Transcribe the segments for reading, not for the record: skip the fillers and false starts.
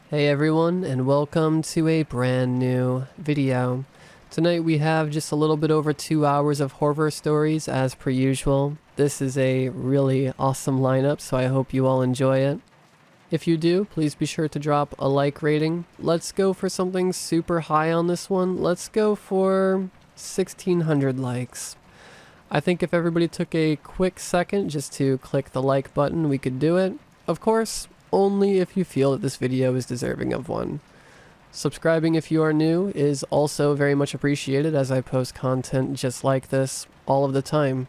Hey everyone, and welcome to a brand new video. Tonight we have just a little bit over 2 hours of horror stories as per usual. This is a really awesome lineup, so I hope you all enjoy it. If you do, please be sure to drop a like rating. Let's go for something super high on this one. Let's go for 1,600 likes. I think if everybody took a quick second just to click the like button, we could do it. Of course, only if you feel that this video is deserving of one. Subscribing if you are new is also very much appreciated, as I post content just like this all of the time.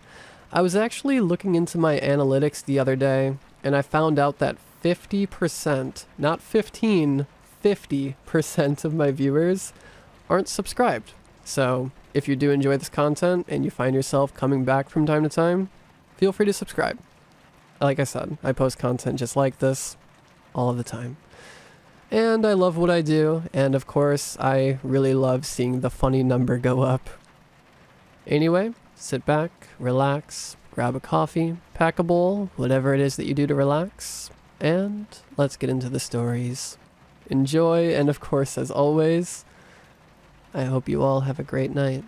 I was actually looking into my analytics the other day, and I found out that 50%, not 15, 50% of my viewers aren't subscribed. So if you do enjoy this content and you find yourself coming back from time to time, feel free to subscribe. Like I said, I post content just like this all of the time. And I love what I do, and of course, I really love seeing the funny number go up. Anyway, sit back, relax, grab a coffee, pack a bowl, whatever it is that you do to relax, and let's get into the stories. Enjoy, and of course, as always, I hope you all have a great night.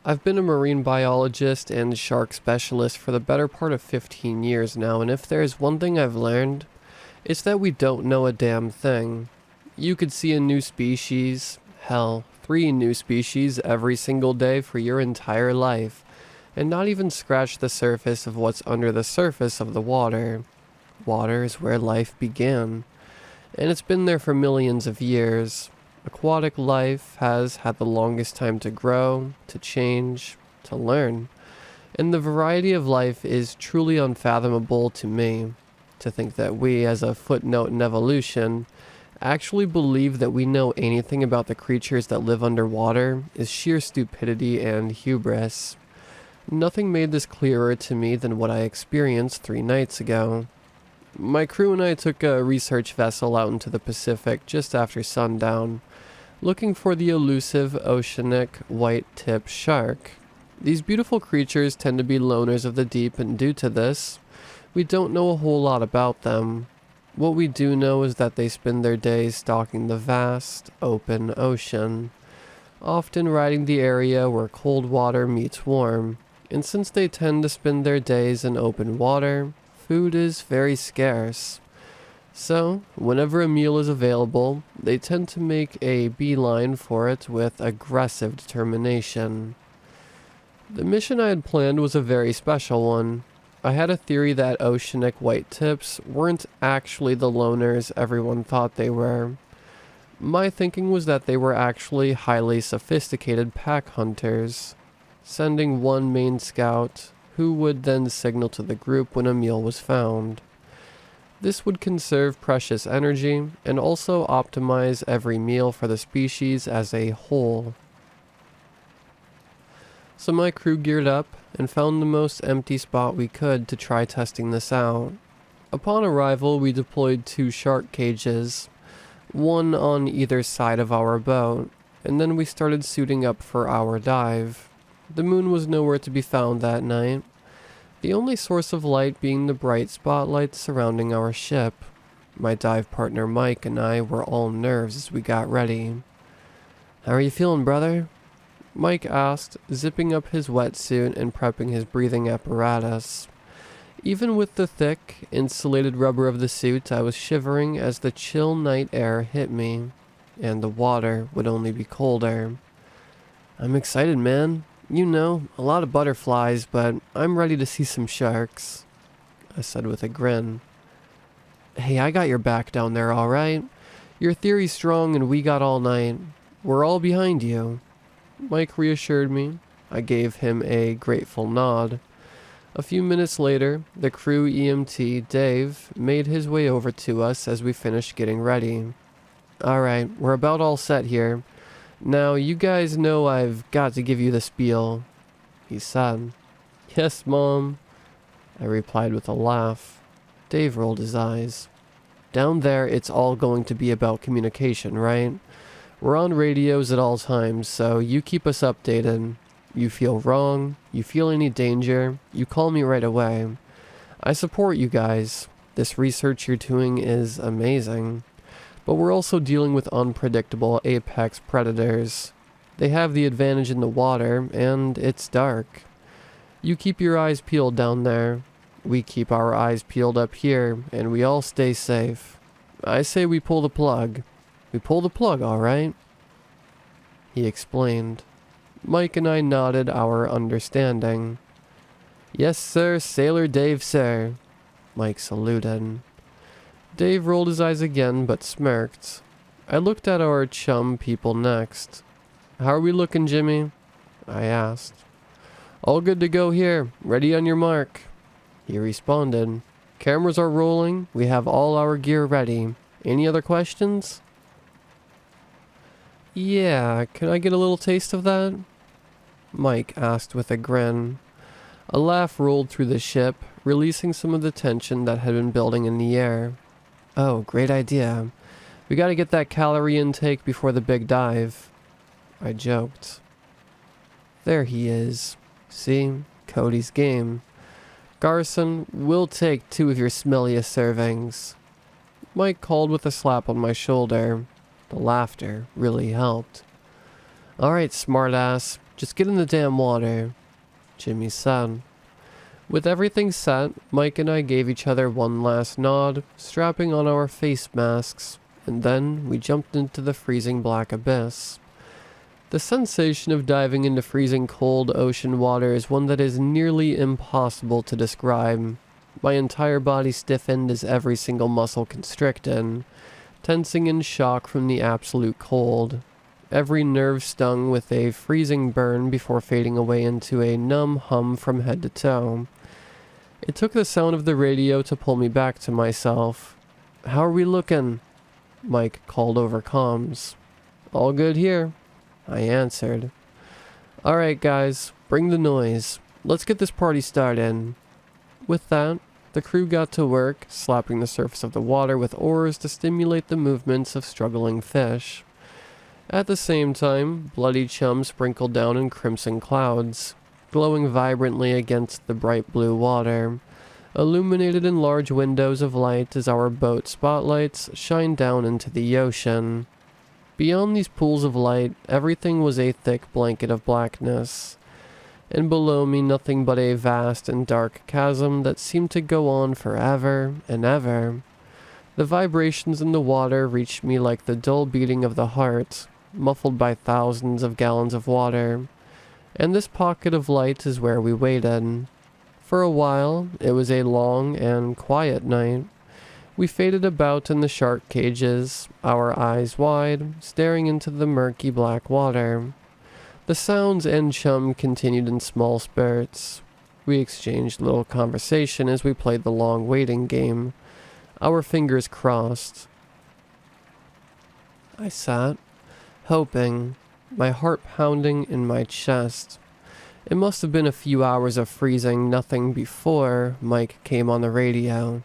I've been a marine biologist and shark specialist for the better part of 15 years now, and if there's one thing I've learned, it's that we don't know a damn thing. You could see a new species, hell, 3 new species every single day for your entire life, and not even scratch the surface of what's under the surface of the water. Water is where life began, and it's been there for millions of years. Aquatic life has had the longest time to grow, to change, to learn. And the variety of life is truly unfathomable to me. To think that we, as a footnote in evolution, actually believe that we know anything about the creatures that live underwater is sheer stupidity and hubris. Nothing made this clearer to me than what I experienced 3 nights ago. My crew and I took a research vessel out into the Pacific just after sundown, looking for the elusive oceanic white-tip shark. These beautiful creatures tend to be loners of the deep, and due to this, we don't know a whole lot about them. What we do know is that they spend their days stalking the vast, open ocean, often riding the area where cold water meets warm. And since they tend to spend their days in open water, food is very scarce. So, whenever a meal is available, they tend to make a beeline for it with aggressive determination. The mission I had planned was a very special one. I had a theory that oceanic white tips weren't actually the loners everyone thought they were. My thinking was that they were actually highly sophisticated pack hunters, sending one main scout who would then signal to the group when a meal was found. This would conserve precious energy and also optimize every meal for the species as a whole. So my crew geared up and found the most empty spot we could to try testing this out. Upon arrival, we deployed 2 shark cages, one on either side of our boat, and then we started suiting up for our dive. The moon was nowhere to be found that night, the only source of light being the bright spotlights surrounding our ship. My dive partner Mike and I were all nerves as we got ready. "How are you feeling, brother?" Mike asked, zipping up his wetsuit and prepping his breathing apparatus. Even with the thick, insulated rubber of the suit, I was shivering as the chill night air hit me, and the water would only be colder. "I'm excited, man. You know, a lot of butterflies, but I'm ready to see some sharks," I said with a grin. "Hey, I got your back down there, all right? Your theory's strong and we got all night. We're all behind you," Mike reassured me. I gave him a grateful nod. A few minutes later, the crew EMT, Dave, made his way over to us as we finished getting ready. "All right, we're about all set here. Now, you guys know I've got to give you the spiel," he said. "Yes, Mom," I replied with a laugh. Dave rolled his eyes. "Down there, it's all going to be about communication, right? We're on radios at all times, so you keep us updated. You feel wrong, you feel any danger, you call me right away. I support you guys. This research you're doing is amazing. But we're also dealing with unpredictable apex predators. They have the advantage in the water, and it's dark. You keep your eyes peeled down there. We keep our eyes peeled up here, and we all stay safe. I say we pull the plug. We pull the plug, all right? He explained. Mike and I nodded our understanding. Yes, sir, Sailor Dave, sir. Mike saluted. Dave rolled his eyes again, but smirked. I looked at our chum people next. How are we looking, Jimmy? I asked. All good to go here. Ready on your mark. He responded. Cameras are rolling. We have all our gear ready. Any other questions? Yeah, can I get a little taste of that? Mike asked with a grin. A laugh rolled through the ship, releasing some of the tension that had been building in the air. Oh, great idea. We gotta get that calorie intake before the big dive. I joked. There he is. See? Cody's game. Garson, we'll take 2 of your smelliest servings. Mike called with a slap on my shoulder. The laughter really helped. Alright, smartass. Just get in the damn water, Jimmy said. With everything set, Mike and I gave each other one last nod, strapping on our face masks, and then we jumped into the freezing black abyss. The sensation of diving into freezing cold ocean water is one that is nearly impossible to describe. My entire body stiffened as every single muscle constricted, tensing in shock from the absolute cold. Every nerve stung with a freezing burn before fading away into a numb hum from head to toe. It took the sound of the radio to pull me back to myself. How are we looking? Mike called over comms. All good here, I answered. Alright guys, bring the noise. Let's get this party started. With that, the crew got to work, slapping the surface of the water with oars to stimulate the movements of struggling fish. At the same time, bloody chum sprinkled down in crimson clouds, glowing vibrantly against the bright blue water, illuminated in large windows of light as our boat spotlights shined down into the ocean. Beyond these pools of light, everything was a thick blanket of blackness, and below me nothing but a vast and dark chasm that seemed to go on forever and ever. The vibrations in the water reached me like the dull beating of the heart, muffled by thousands of gallons of water, and this pocket of light is where we waited. For a while, it was a long and quiet night. We faded about in the shark cages, our eyes wide, staring into the murky black water. The sounds and chum continued in small spurts. We exchanged little conversation as we played the long waiting game, our fingers crossed. I sat, hoping, my heart pounding in my chest. It must have been a few hours of freezing nothing before Mike came on the radio.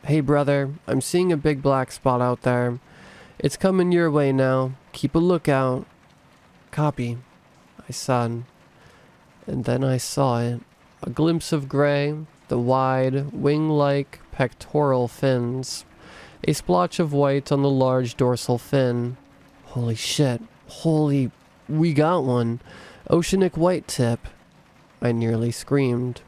Hey brother, I'm seeing a big black spot out there. It's coming your way now. Keep a lookout. Copy, I said. And then I saw it. A glimpse of gray, the wide, wing-like pectoral fins. A splotch of white on the large dorsal fin. Holy shit. We got one. Oceanic white tip. I nearly screamed.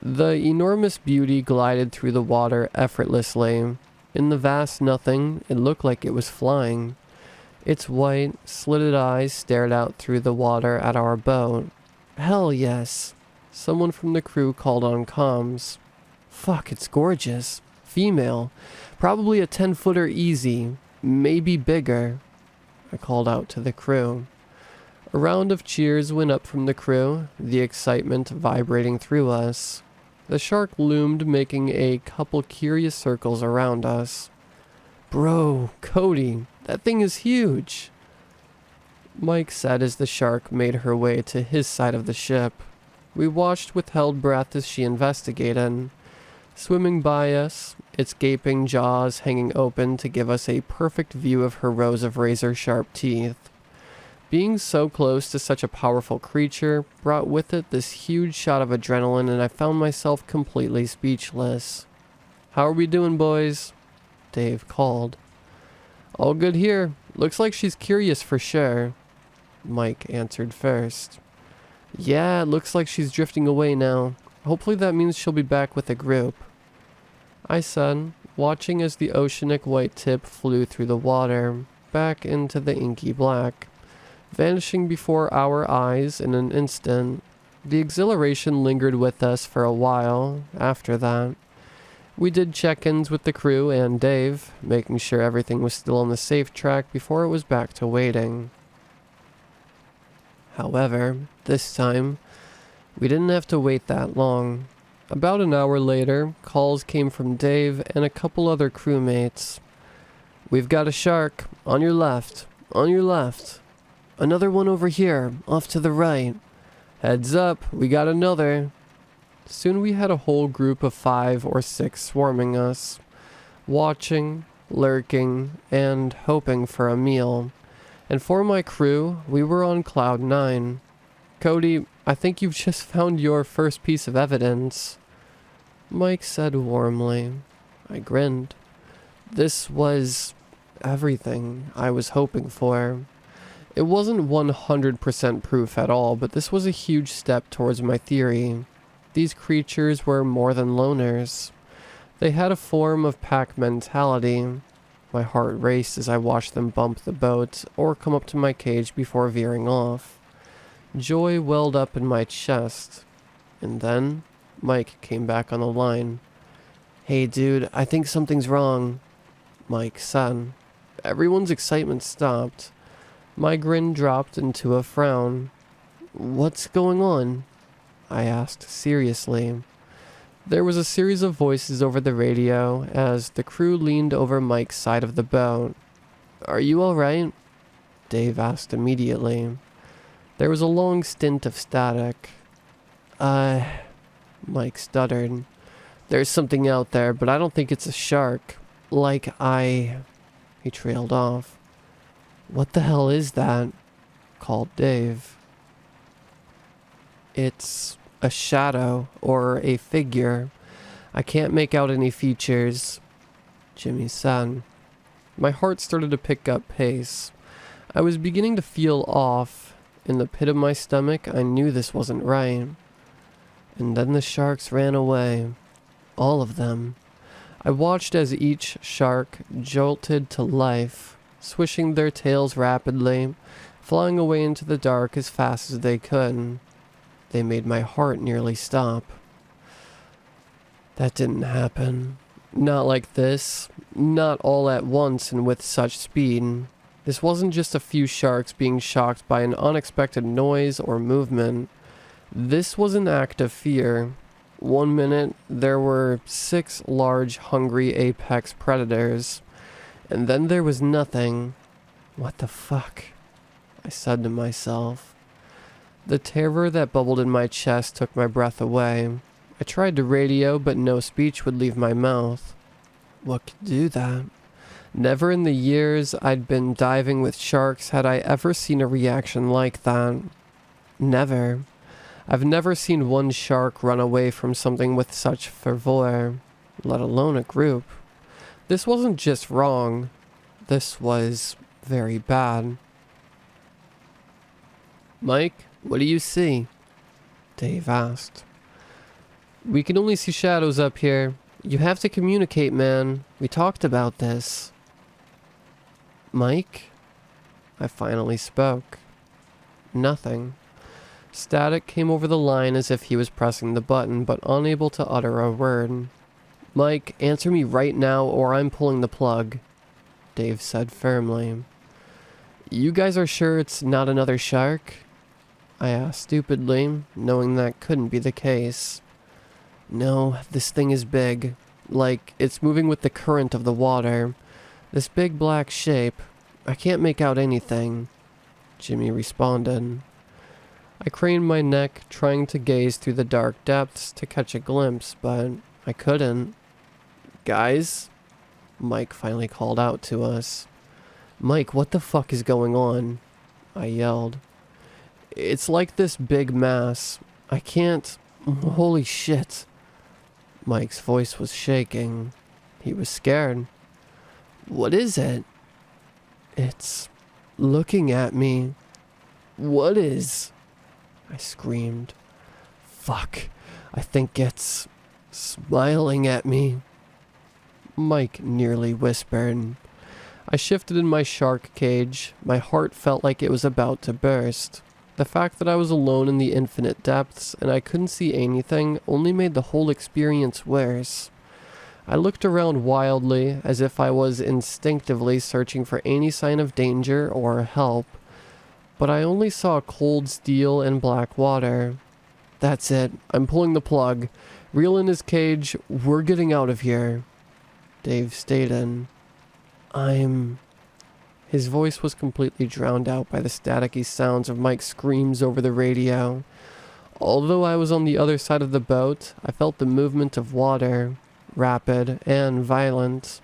The enormous beauty glided through the water effortlessly. In the vast nothing, it looked like it was flying. Its white, slitted eyes stared out through the water at our boat. Hell yes. Someone from the crew called on comms. Fuck, it's gorgeous. Female. Probably a 10-footer easy. Maybe bigger. I called out to the crew. A round of cheers went up from the crew, the excitement vibrating through us. The shark loomed, making a couple curious circles around us. Bro, Cody, that thing is huge, Mike said as the shark made her way to his side of the ship. We watched with held breath as she investigated. Swimming by us, its gaping jaws hanging open to give us a perfect view of her rows of razor-sharp teeth. Being so close to such a powerful creature brought with it this huge shot of adrenaline, and I found myself completely speechless. "How are we doing, boys?" Dave called. "All good here. Looks like she's curious for sure," Mike answered first. "Yeah, it looks like she's drifting away now. Hopefully that means she'll be back with the group," I said, watching as the oceanic white tip flew through the water, back into the inky black, vanishing before our eyes in an instant. The exhilaration lingered with us for a while after that. We did check-ins with the crew and Dave, making sure everything was still on the safe track before it was back to waiting. However, this time, we didn't have to wait that long. About an hour later, calls came from Dave and a couple other crewmates. "We've got a shark. On your left. On your left. Another one over here, off to the right. Heads up, we got another." Soon we had a whole group of 5 or 6 swarming us, watching, lurking, and hoping for a meal. And for my crew, we were on cloud 9. "Cody, I think you've just found your first piece of evidence," Mike said warmly. I grinned. This was everything I was hoping for. It wasn't 100% proof at all, but this was a huge step towards my theory. These creatures were more than loners. They had a form of pack mentality. My heart raced as I watched them bump the boat or come up to my cage before veering off. Joy welled up in my chest. And then, Mike came back on the line. "Hey dude, I think something's wrong," Mike said. Everyone's excitement stopped. My grin dropped into a frown. "What's going on?" I asked seriously. There was a series of voices over the radio as the crew leaned over Mike's side of the boat. "Are you alright?" Dave asked immediately. There was a long stint of static. Mike stuttered. "There's something out there, but I don't think it's a shark. He trailed off. "What the hell is that?" called Dave. "It's a shadow, or a figure. I can't make out any features," Jimmy said. My heart started to pick up pace. I was beginning to feel off. In the pit of my stomach, I knew this wasn't right. And then the sharks ran away. All of them. I watched as each shark jolted to life, swishing their tails rapidly, flying away into the dark as fast as they could. They made my heart nearly stop. That didn't happen. Not like this. Not all at once and with such speed. This wasn't just a few sharks being shocked by an unexpected noise or movement. This was an act of fear. One minute, there were 6 large, hungry apex predators. And then there was nothing. What the fuck? I said to myself. The terror that bubbled in my chest took my breath away. I tried to radio, but no speech would leave my mouth. What could do that? Never in the years I'd been diving with sharks had I ever seen a reaction like that. Never. I've never seen one shark run away from something with such fervor, let alone a group. This wasn't just wrong. This was very bad. "Mike, what do you see?" Dave asked. "We can only see shadows up here. You have to communicate, man. We talked about this." "Mike?" I finally spoke. Nothing. Static came over the line as if he was pressing the button, but unable to utter a word. "Mike, answer me right now or I'm pulling the plug," Dave said firmly. "You guys are sure it's not another shark?" I asked stupidly, knowing that couldn't be the case. "No, this thing is big. Like, it's moving with the current of the water. This big black shape. I can't make out anything," Jimmy responded. I craned my neck, trying to gaze through the dark depths to catch a glimpse, but I couldn't. "Guys?" Mike finally called out to us. "Mike, what the fuck is going on?" I yelled. It's like this big mass. I can't... Holy shit. Mike's voice was shaking. He was scared. What is it? It's looking at me. What is? I screamed. Fuck. I think it's smiling at me. Mike nearly whispered. I shifted in my shark cage. My heart felt like it was about to burst. The fact that I was alone in the infinite depths and I couldn't see anything only made the whole experience worse. I looked around wildly, as if I was instinctively searching for any sign of danger or help, but I only saw cold steel and black water. That's it. I'm pulling the plug. Reel in his cage. We're getting out of here. Dave stated. His voice was completely drowned out by the staticky sounds of Mike's screams over the radio. Although I was on the other side of the boat, I felt the movement of water, rapid and violent.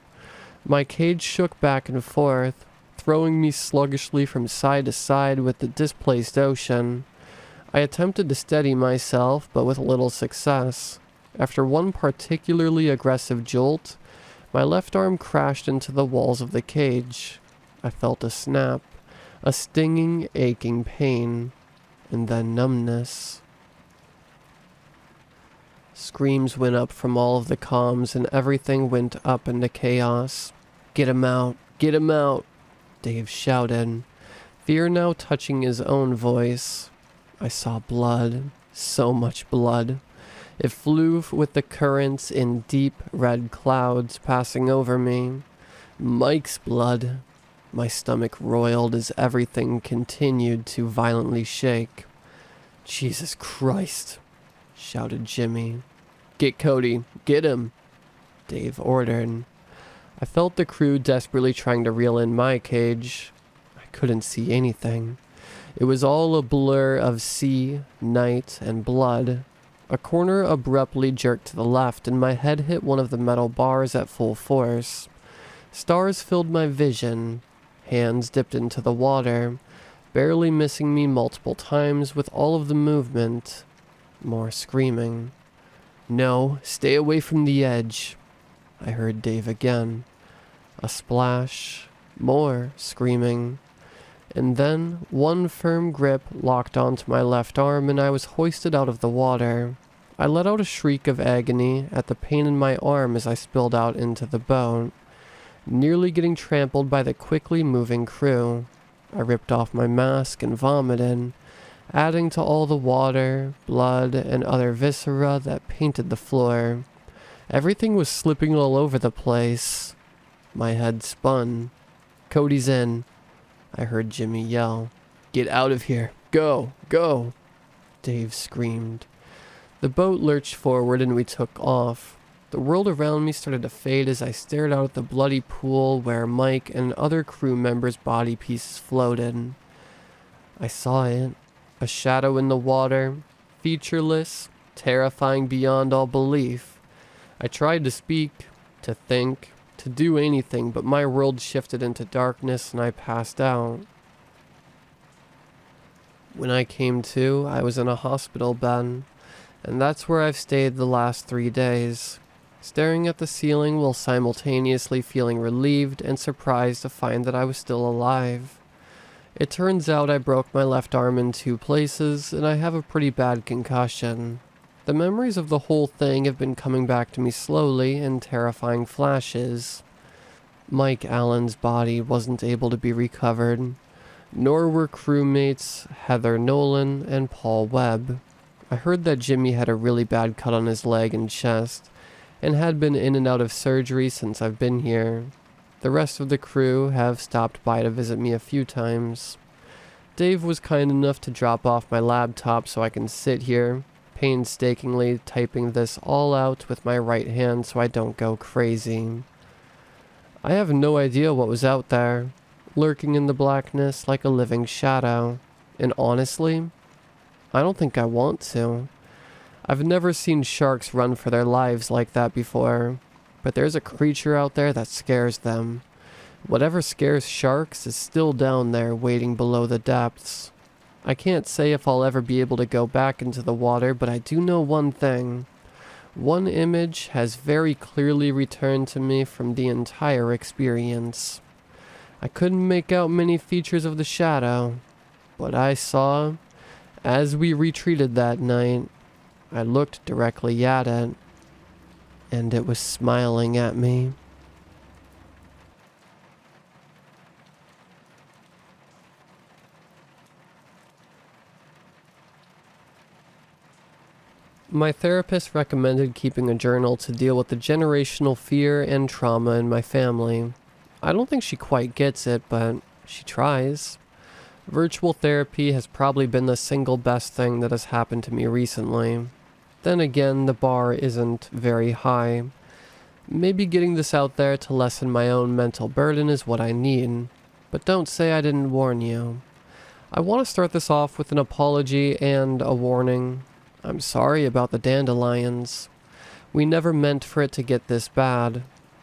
My cage shook back and forth, throwing me sluggishly from side to side with the displaced ocean. I attempted to steady myself, but with little success. After one particularly aggressive jolt, my left arm crashed into the walls of the cage. I felt a snap, a stinging, aching pain, and then numbness. Screams went up from all of the comms and everything went up into chaos. Get him out! Get him out! Dave shouted, fear now touching his own voice. I saw blood, so much blood. It flew with the currents in deep red clouds passing over me. Mike's blood. My stomach roiled as everything continued to violently shake. Jesus Christ, shouted Jimmy. Get Cody, get him, Dave ordered. I felt the crew desperately trying to reel in my cage. I couldn't see anything. It was all a blur of sea, night, and blood. A corner abruptly jerked to the left and my head hit one of the metal bars at full force. Stars filled my vision. Hands dipped into the water, barely missing me multiple times with all of the movement. More screaming. No, stay away from the edge. I heard Dave again. A splash. More screaming. And then one firm grip locked onto my left arm and I was hoisted out of the water. I let out a shriek of agony at the pain in my arm as I spilled out into the boat, nearly getting trampled by the quickly moving crew. I ripped off my mask and vomited, adding to all the water, blood, and other viscera that painted the floor. Everything was slipping all over the place. My head spun. Cody's in. I heard Jimmy yell. Get out of here. Go. Go. Dave screamed. The boat lurched forward and we took off. The world around me started to fade as I stared out at the bloody pool where Mike and other crew members' body pieces floated. I saw it. A shadow in the water. Featureless. Terrifying beyond all belief. I tried to speak, to think, to do anything, but my world shifted into darkness and I passed out. When I came to, I was in a hospital bed, and that's where I've stayed the last 3 days, staring at the ceiling while simultaneously feeling relieved and surprised to find that I was still alive. It turns out I broke my left arm in 2 places, and I have a pretty bad concussion. The memories of the whole thing have been coming back to me slowly in terrifying flashes. Mike Allen's body wasn't able to be recovered, nor were crewmates Heather Nolan and Paul Webb. I heard that Jimmy had a really bad cut on his leg and chest, and had been in and out of surgery since I've been here. The rest of the crew have stopped by to visit me a few times. Dave was kind enough to drop off my laptop so I can sit here, painstakingly typing this all out with my right hand so I don't go crazy. I have no idea what was out there, lurking in the blackness like a living shadow, and honestly, I don't think I want to. I've never seen sharks run for their lives like that before, but there's a creature out there that scares them. Whatever scares sharks is still down there waiting below the depths. I can't say if I'll ever be able to go back into the water, but I do know one thing. One image has very clearly returned to me from the entire experience. I couldn't make out many features of the shadow, but I saw, as we retreated that night, I looked directly at it, and it was smiling at me. My therapist recommended keeping a journal to deal with the generational fear and trauma in my family. I don't think she quite gets it, but she tries. Virtual therapy has probably been the single best thing that has happened to me recently. Then again, the bar isn't very high. Maybe getting this out there to lessen my own mental burden is what I need. But don't say I didn't warn you. I want to start this off with an apology and a warning. I'm sorry about the dandelions. We never meant for it to get this bad.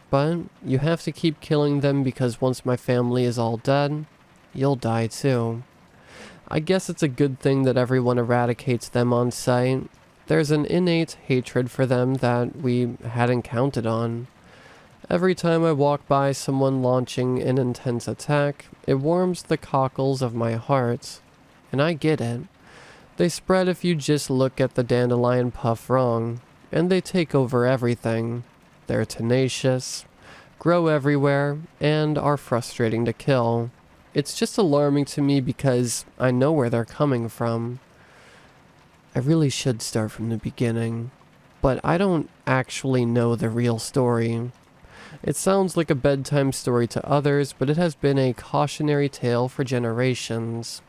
But you have to keep killing them because once my family is all dead, you'll die too. I guess it's a good thing that everyone eradicates them on sight. There's an innate hatred for them that we hadn't counted on. Every time I walk by someone launching an intense attack, it warms the cockles of my heart. And I get it. They spread if you just look at the dandelion puff wrong, and they take over everything. They're tenacious, grow everywhere, and are frustrating to kill. It's just alarming to me because I know where they're coming from. I really should start from the beginning, but I don't actually know the real story. It sounds like a bedtime story to others, but it has been a cautionary tale for generations.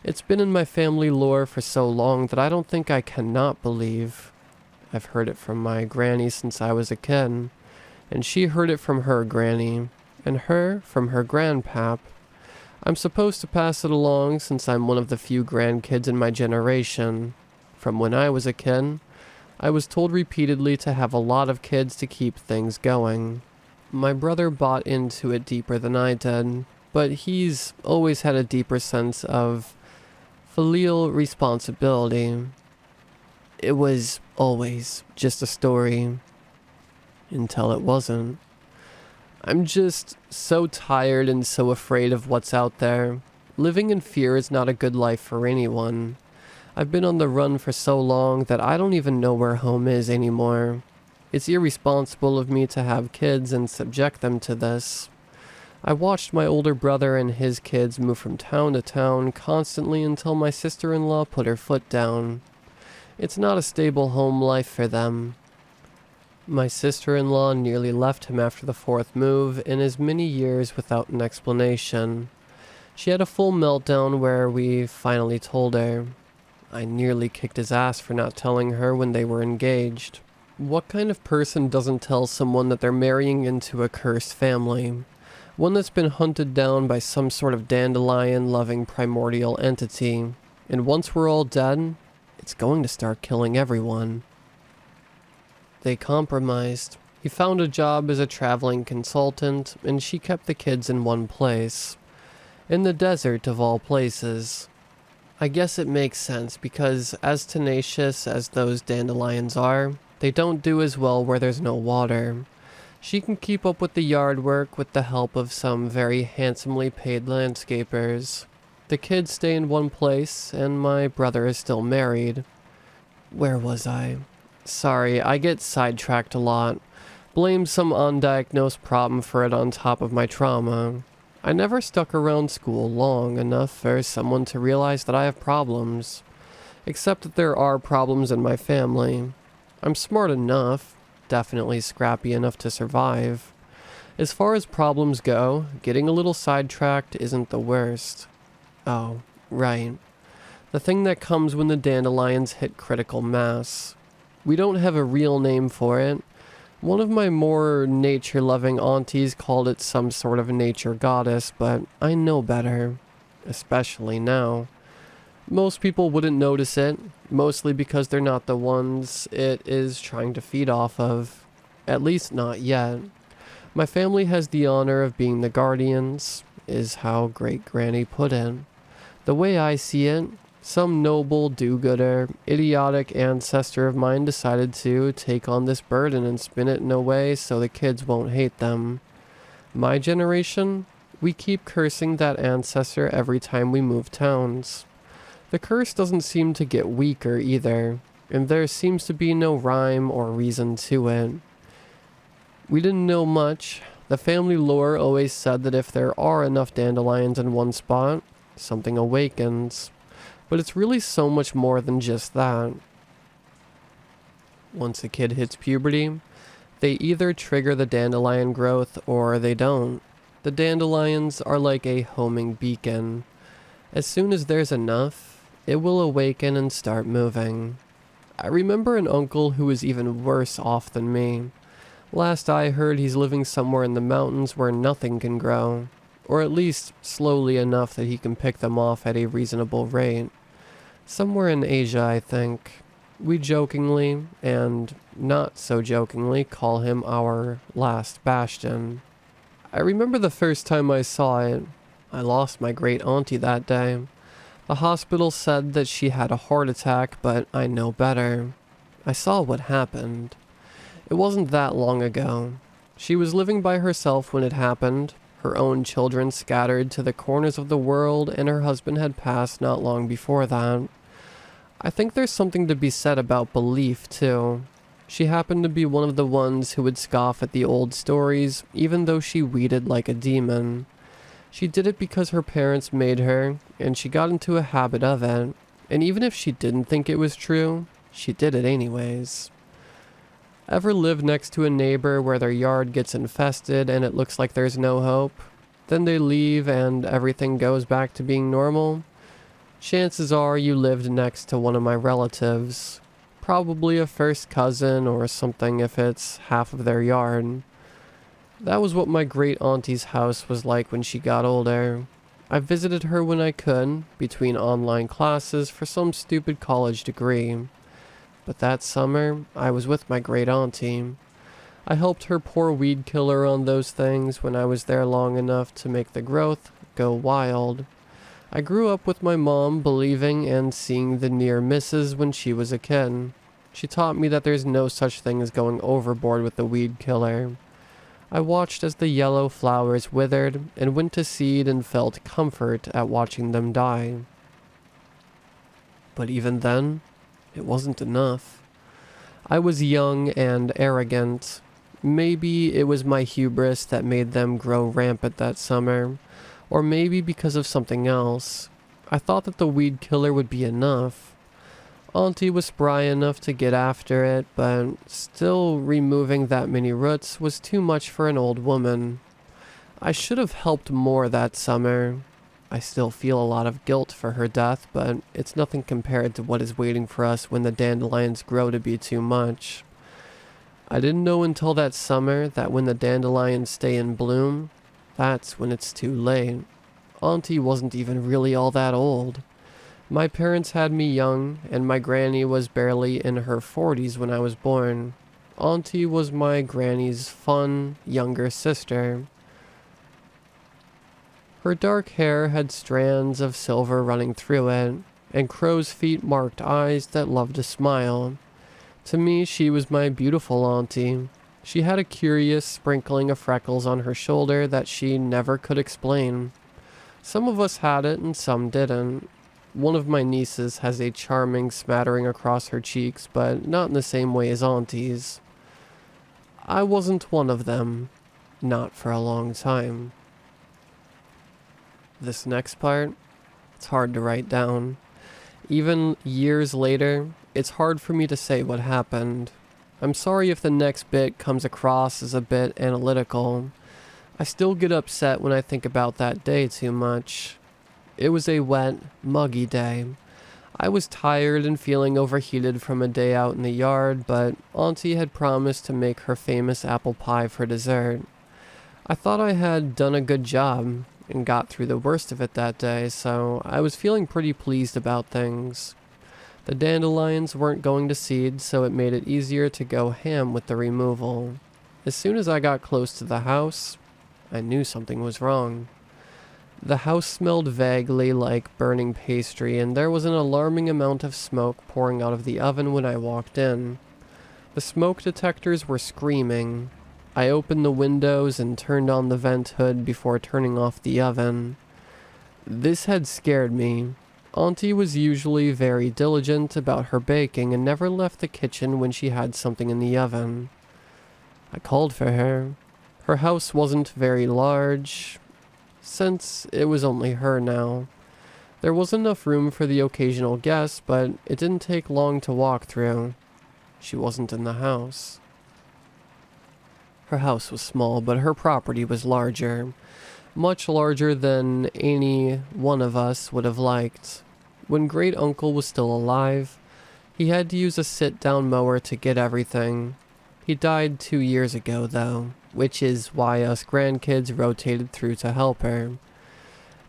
It's been in my family lore for so long that I don't think I cannot believe. I've heard it from my granny since I was a kid, and she heard it from her granny, and her from her grandpap. I'm supposed to pass it along since I'm one of the few grandkids in my generation. From when I was a kid, I was told repeatedly to have a lot of kids to keep things going. My brother bought into it deeper than I did, but he's always had a deeper sense of filial responsibility. It was always just a story, until it wasn't. I'm just so tired and so afraid of what's out there. Living in fear is not a good life for anyone. I've been on the run for so long that I don't even know where home is anymore. It's irresponsible of me to have kids and subject them to this. I watched my older brother and his kids move from town to town constantly until my sister-in-law put her foot down. It's not a stable home life for them. My sister-in-law nearly left him after the fourth move in as many years without an explanation. She had a full meltdown where we finally told her. I nearly kicked his ass for not telling her when they were engaged. What kind of person doesn't tell someone that they're marrying into a cursed family? One that's been hunted down by some sort of dandelion-loving primordial entity. And once we're all dead, it's going to start killing everyone. They compromised. He found a job as a traveling consultant, and she kept the kids in one place. In the desert of all places. I guess it makes sense because as tenacious as those dandelions are, they don't do as well where there's no water. She can keep up with the yard work with the help of some very handsomely paid landscapers. The kids stay in one place, and my brother is still married. Where was I? Sorry, I get sidetracked a lot. Blame some undiagnosed problem for it on top of my trauma. I never stuck around school long enough for someone to realize that I have problems. Except that there are problems in my family. I'm smart enough, definitely scrappy enough to survive. As far as problems go, getting a little sidetracked isn't the worst. Oh, right. The thing that comes when the dandelions hit critical mass. We don't have a real name for it. One of my more nature-loving aunties called it some sort of nature goddess, but I know better. Especially now. Most people wouldn't notice it, mostly because they're not the ones it is trying to feed off of. At least not yet. My family has the honor of being the guardians, is how Great Granny put it. The way I see it, some noble, do-gooder, idiotic ancestor of mine decided to take on this burden and spin it in a way so the kids won't hate them. My generation, we keep cursing that ancestor every time we move towns. The curse doesn't seem to get weaker either, and there seems to be no rhyme or reason to it. We didn't know much. The family lore always said that if there are enough dandelions in one spot, something awakens. But it's really so much more than just that. Once a kid hits puberty, they either trigger the dandelion growth or they don't. The dandelions are like a homing beacon. As soon as there's enough, it will awaken and start moving. I remember an uncle who was even worse off than me. Last I heard, he's living somewhere in the mountains where nothing can grow, or at least slowly enough that he can pick them off at a reasonable rate. Somewhere in Asia, I think. We jokingly, and not so jokingly, call him our last bastion. I remember the first time I saw it. I lost my great auntie that day. The hospital said that she had a heart attack, but I know better. I saw what happened. It wasn't that long ago. She was living by herself when it happened, her own children scattered to the corners of the world, and her husband had passed not long before that. I think there's something to be said about belief, too. She happened to be one of the ones who would scoff at the old stories, even though she weeded like a demon. She did it because her parents made her, and she got into a habit of it, and even if she didn't think it was true, she did it anyways. Ever lived next to a neighbor where their yard gets infested and it looks like there's no hope? Then they leave and everything goes back to being normal? Chances are you lived next to one of my relatives. Probably a first cousin or something if it's half of their yard. That was what my great auntie's house was like when she got older. I visited her when I could, between online classes for some stupid college degree. But that summer, I was with my great auntie. I helped her pour weed killer on those things when I was there long enough to make the growth go wild. I grew up with my mom believing and seeing the near misses when she was a kid. She taught me that there's no such thing as going overboard with the weed killer. I watched as the yellow flowers withered and went to seed and felt comfort at watching them die. But even then, it wasn't enough. I was young and arrogant. Maybe it was my hubris that made them grow rampant that summer, or maybe because of something else. I thought that the weed killer would be enough. Auntie was spry enough to get after it, but still removing that many roots was too much for an old woman. I should have helped more that summer. I still feel a lot of guilt for her death, but it's nothing compared to what is waiting for us when the dandelions grow to be too much. I didn't know until that summer that when the dandelions stay in bloom, that's when it's too late. Auntie wasn't even really all that old. My parents had me young, and my granny was barely in her 40s when I was born. Auntie was my granny's fun, younger sister. Her dark hair had strands of silver running through it, and crow's feet marked eyes that loved to smile. To me, she was my beautiful auntie. She had a curious sprinkling of freckles on her shoulder that she never could explain. Some of us had it and some didn't. One of my nieces has a charming smattering across her cheeks, but not in the same way as auntie's. I wasn't one of them. Not for a long time. This next part, it's hard to write down. Even years later, it's hard for me to say what happened. I'm sorry if the next bit comes across as a bit analytical. I still get upset when I think about that day too much. It was a wet, muggy day. I was tired and feeling overheated from a day out in the yard, but Auntie had promised to make her famous apple pie for dessert. I thought I had done a good job and got through the worst of it that day, so I was feeling pretty pleased about things. The dandelions weren't going to seed, so it made it easier to go ham with the removal. As soon as I got close to the house, I knew something was wrong. The house smelled vaguely like burning pastry, and there was an alarming amount of smoke pouring out of the oven when I walked in. The smoke detectors were screaming. I opened the windows and turned on the vent hood before turning off the oven. This had scared me. Auntie was usually very diligent about her baking and never left the kitchen when she had something in the oven. I called for her. Her house wasn't very large, since it was only her now. There was enough room for the occasional guest, but it didn't take long to walk through. She wasn't in the house. Her house was small, but her property was larger. Much larger than any one of us would have liked. When Great Uncle was still alive, he had to use a sit-down mower to get everything. He died 2 years ago, though, which is why us grandkids rotated through to help her.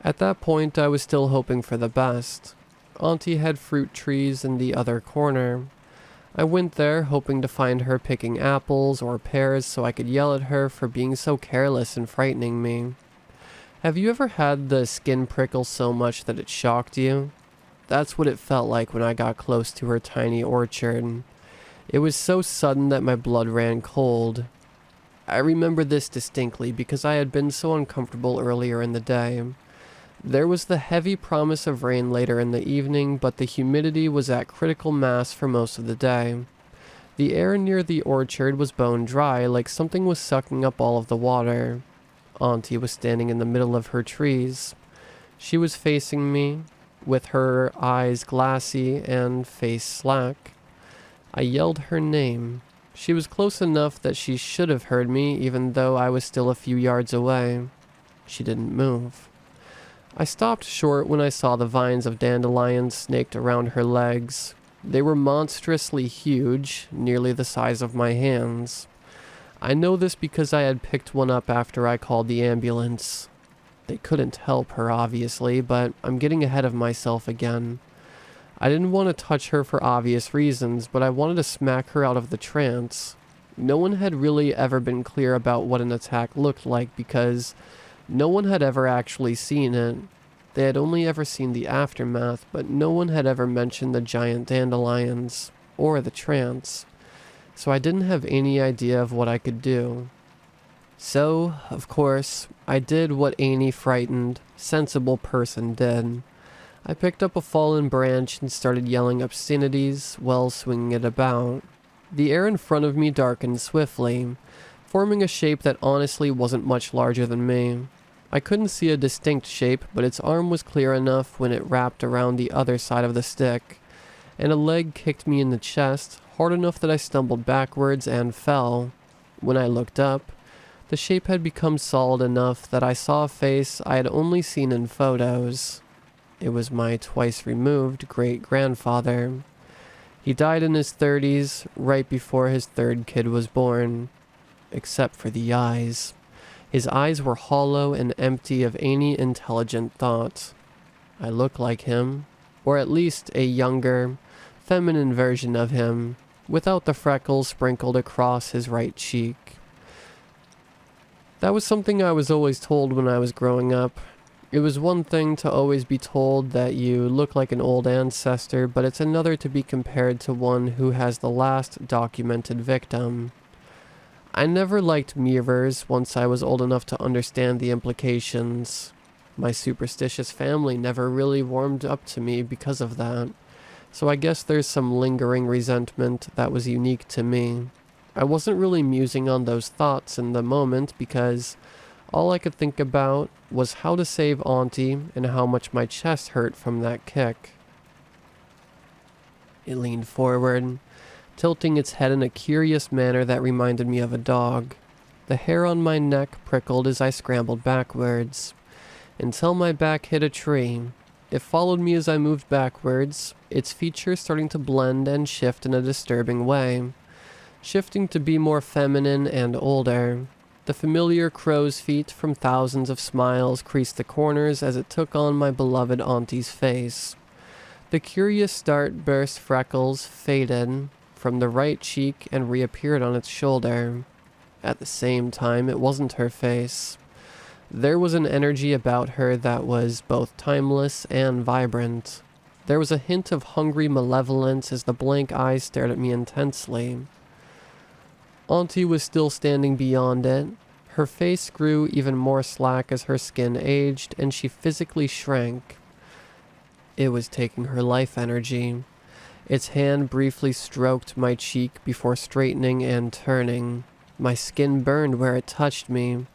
At that point, I was still hoping for the best. Auntie had fruit trees in the other corner. I went there hoping to find her picking apples or pears so I could yell at her for being so careless and frightening me. Have you ever had the skin prickle so much that it shocked you? That's what it felt like when I got close to her tiny orchard. It was so sudden that my blood ran cold. I remember this distinctly because I had been so uncomfortable earlier in the day. There was the heavy promise of rain later in the evening, but the humidity was at critical mass for most of the day. The air near the orchard was bone dry, like something was sucking up all of the water. Auntie was standing in the middle of her trees. She was facing me, with her eyes glassy and face slack. I yelled her name. She was close enough that she should have heard me, even though I was still a few yards away. She didn't move. I stopped short when I saw the vines of dandelions snaked around her legs. They were monstrously huge, nearly the size of my hands. I know this because I had picked one up after I called the ambulance. They couldn't help her, obviously, but I'm getting ahead of myself again. I didn't want to touch her for obvious reasons, but I wanted to smack her out of the trance. No one had really ever been clear about what an attack looked like because no one had ever actually seen it. They had only ever seen the aftermath, but no one had ever mentioned the giant dandelions, or the trance. So I didn't have any idea of what I could do. So, of course, I did what any frightened, sensible person did. I picked up a fallen branch and started yelling obscenities while swinging it about. The air in front of me darkened swiftly, forming a shape that honestly wasn't much larger than me. I couldn't see a distinct shape, but its arm was clear enough when it wrapped around the other side of the stick, and a leg kicked me in the chest, hard enough that I stumbled backwards and fell. When I looked up, the shape had become solid enough that I saw a face I had only seen in photos. It was my twice-removed great-grandfather. He died in his 30s, right before his third kid was born. Except for the eyes. His eyes were hollow and empty of any intelligent thought. I looked like him, or at least a younger, feminine version of him, without the freckles sprinkled across his right cheek. That was something I was always told when I was growing up. It was one thing to always be told that you look like an old ancestor, but it's another to be compared to one who has the last documented victim. I never liked mirrors once I was old enough to understand the implications. My superstitious family never really warmed up to me because of that, so I guess there's some lingering resentment that was unique to me. I wasn't really musing on those thoughts in the moment because all I could think about was how to save Auntie and how much my chest hurt from that kick. It leaned forward, tilting its head in a curious manner that reminded me of a dog. The hair on my neck prickled as I scrambled backwards, until my back hit a tree. It followed me as I moved backwards, its features starting to blend and shift in a disturbing way, shifting to be more feminine and older. The familiar crow's feet from thousands of smiles creased the corners as it took on my beloved Auntie's face. The curious starburst freckles faded from the right cheek and reappeared on its shoulder. At the same time, it wasn't her face. There was an energy about her that was both timeless and vibrant. There was a hint of hungry malevolence as the blank eyes stared at me intensely. Auntie was still standing beyond it. Her face grew even more slack as her skin aged, and she physically shrank. It was taking her life energy. Its hand briefly stroked my cheek before straightening and turning. My skin burned where it touched me.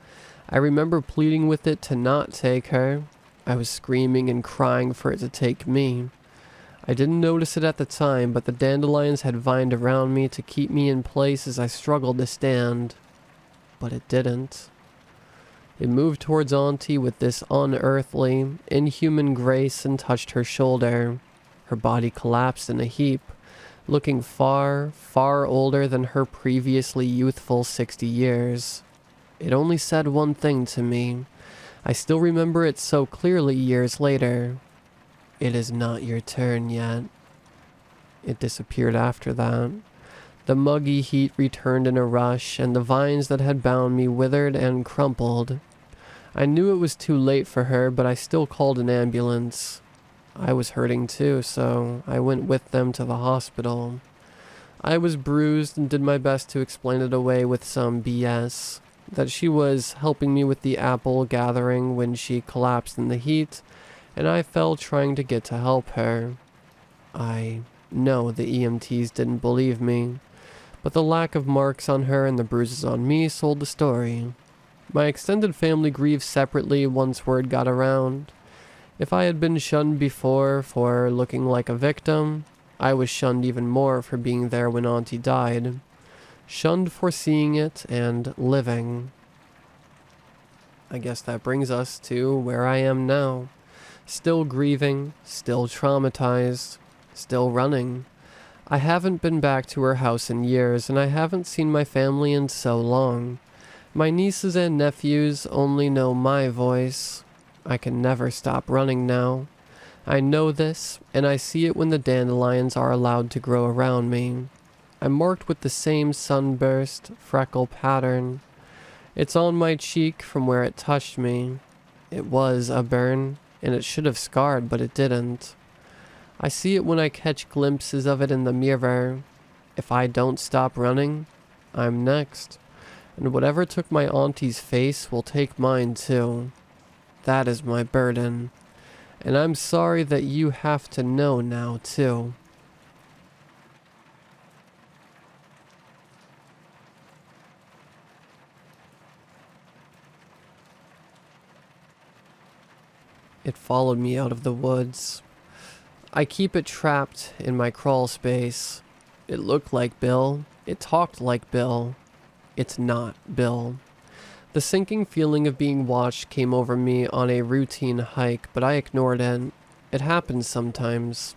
I remember pleading with it to not take her. I was screaming and crying for it to take me. I didn't notice it at the time, but the dandelions had vined around me to keep me in place as I struggled to stand. But it didn't. It moved towards Auntie with this unearthly, inhuman grace and touched her shoulder. Her body collapsed in a heap, looking far, far older than her previously youthful 60 years. It only said one thing to me. I still remember it so clearly years later. It is not your turn yet. It disappeared after that. The muggy heat returned in a rush, and the vines that had bound me withered and crumpled. I knew it was too late for her, but I still called an ambulance. I was hurting too, so I went with them to the hospital. I was bruised and did my best to explain it away with some BS. That she was helping me with the apple gathering when she collapsed in the heat, and I fell trying to get to help her. I know the EMTs didn't believe me, but the lack of marks on her and the bruises on me sold the story. My extended family grieved separately once word got around. If I had been shunned before for looking like a victim, I was shunned even more for being there when Auntie died. Shunned for seeing it and living. I guess that brings us to where I am now. Still grieving, still traumatized, still running. I haven't been back to her house in years, and I haven't seen my family in so long. My nieces and nephews only know my voice. I can never stop running now. I know this, and I see it when the dandelions are allowed to grow around me. I'm marked with the same sunburst, freckle pattern. It's on my cheek from where it touched me. It was a burn, and it should have scarred, but it didn't. I see it when I catch glimpses of it in the mirror. If I don't stop running, I'm next. And whatever took my auntie's face will take mine too. That is my burden. And I'm sorry that you have to know now too. It followed me out of the woods. I keep it trapped in my crawl space. It looked like Bill. It talked like Bill. It's not Bill. The sinking feeling of being watched came over me on a routine hike, but I ignored it. It happens sometimes.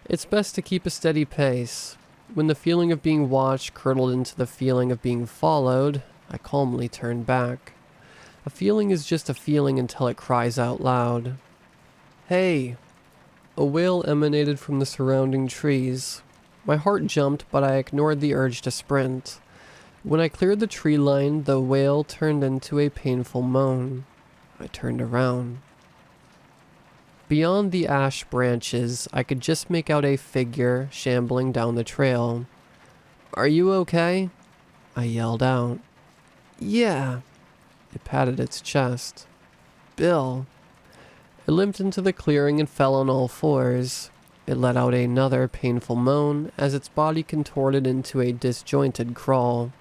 It's best to keep a steady pace. When the feeling of being watched curdled into the feeling of being followed, I calmly turned back. A feeling is just a feeling until it cries out loud. Hey! A wail emanated from the surrounding trees. My heart jumped, but I ignored the urge to sprint. When I cleared the tree line, the wail turned into a painful moan. I turned around. Beyond the ash branches, I could just make out a figure shambling down the trail. "Are you okay?" I yelled out. "Yeah." It patted its chest. "Bill." It limped into the clearing and fell on all fours. It let out another painful moan as its body contorted into a disjointed crawl.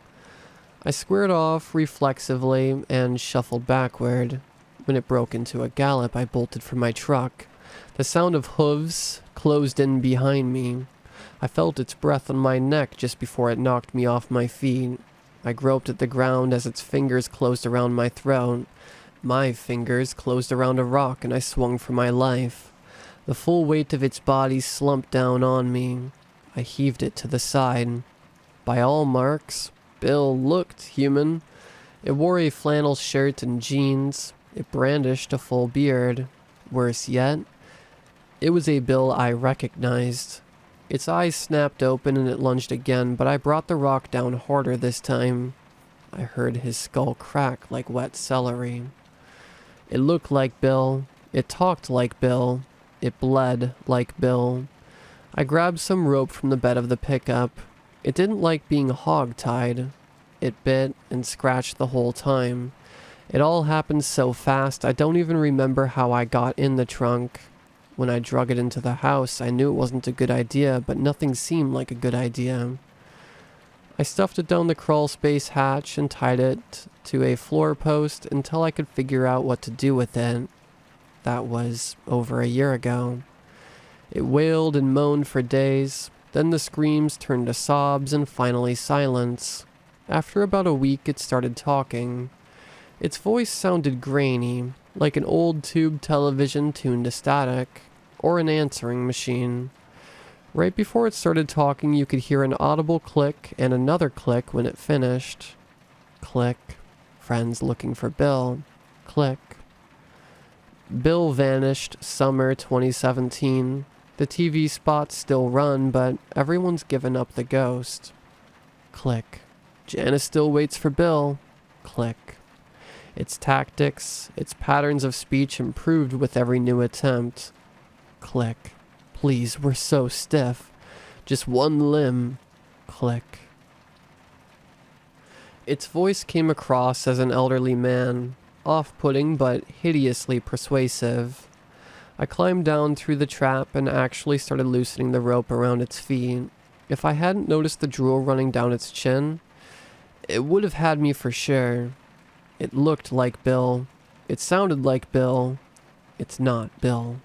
I squared off reflexively and shuffled backward. When it broke into a gallop, I bolted for my truck. The sound of hooves closed in behind me. I felt its breath on my neck just before it knocked me off my feet. I groped at the ground as its fingers closed around my throat. My fingers closed around a rock and I swung for my life. The full weight of its body slumped down on me. I heaved it to the side. By all marks, Bill looked human. It wore a flannel shirt and jeans. It brandished a full beard. Worse yet, it was a Bill I recognized. Its eyes snapped open and it lunged again, but I brought the rock down harder this time. I heard his skull crack like wet celery. It looked like Bill. It talked like Bill. It bled like Bill. I grabbed some rope from the bed of the pickup. It didn't like being hog-tied. It bit and scratched the whole time. It all happened so fast, I don't even remember how I got in the trunk. When I drug it into the house, I knew it wasn't a good idea, but nothing seemed like a good idea. I stuffed it down the crawl space hatch and tied it to a floor post until I could figure out what to do with it. That was over a year ago. It wailed and moaned for days, then the screams turned to sobs and finally silence. After about a week, it started talking. Its voice sounded grainy, like an old tube television tuned to static, or an answering machine. Right before it started talking, you could hear an audible click and another click when it finished. Click. Friends looking for Bill. Click. Bill vanished summer 2017. The TV spots still run, but everyone's given up the ghost. Click. Janice still waits for Bill. Click. Its tactics, its patterns of speech improved with every new attempt. Click. Please, we're so stiff. Just one limb. Click. Its voice came across as an elderly man, off-putting but hideously persuasive. I climbed down through the trap and actually started loosening the rope around its feet. If I hadn't noticed the drool running down its chin, it would have had me for sure. It looked like Bill. It sounded like Bill. It's not Bill.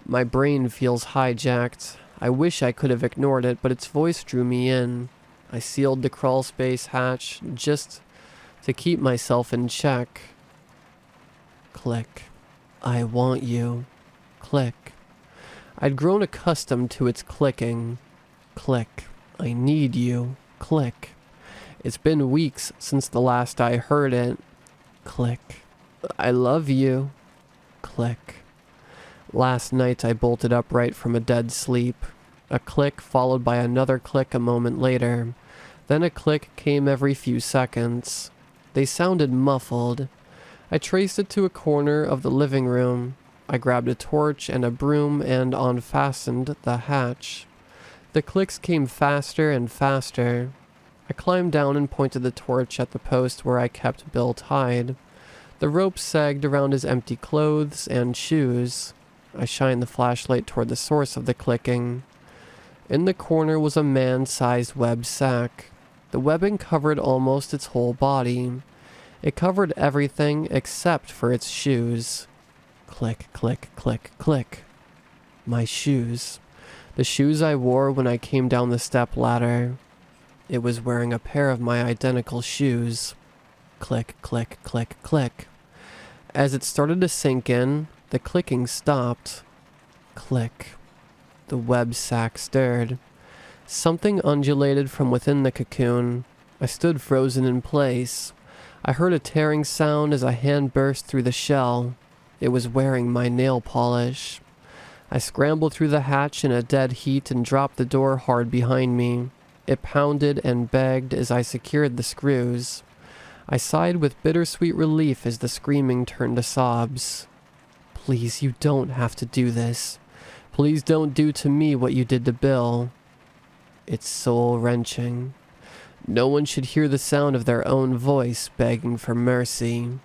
My brain feels hijacked. I wish I could have ignored it, but its voice drew me in. I sealed the crawl space hatch just to keep myself in check. Click. I want you. Click. I'd grown accustomed to its clicking. Click. I need you. Click. It's been weeks since the last I heard it. Click. I love you. Click. Last night I bolted upright from a dead sleep. A click followed by another click a moment later. Then a click came every few seconds. They sounded muffled. I traced it to a corner of the living room. I grabbed a torch and a broom and unfastened the hatch. The clicks came faster and faster. I climbed down and pointed the torch at the post where I kept Bill tied. The rope sagged around his empty clothes and shoes. I shined the flashlight toward the source of the clicking. In the corner was a man-sized web sack. The webbing covered almost its whole body. It covered everything except for its shoes. Click, click, click, click. My shoes. The shoes I wore when I came down the step ladder. It was wearing a pair of my identical shoes. Click, click, click, click. As it started to sink in, the clicking stopped. Click. The web sack stirred. Something undulated from within the cocoon. I stood frozen in place. I heard a tearing sound as a hand burst through the shell. It was wearing my nail polish. I scrambled through the hatch in a dead heat and dropped the door hard behind me. It pounded and begged as I secured the screws. I sighed with bittersweet relief as the screaming turned to sobs. Please, you don't have to do this. Please don't do to me what you did to Bill. It's soul-wrenching. No one should hear the sound of their own voice begging for mercy.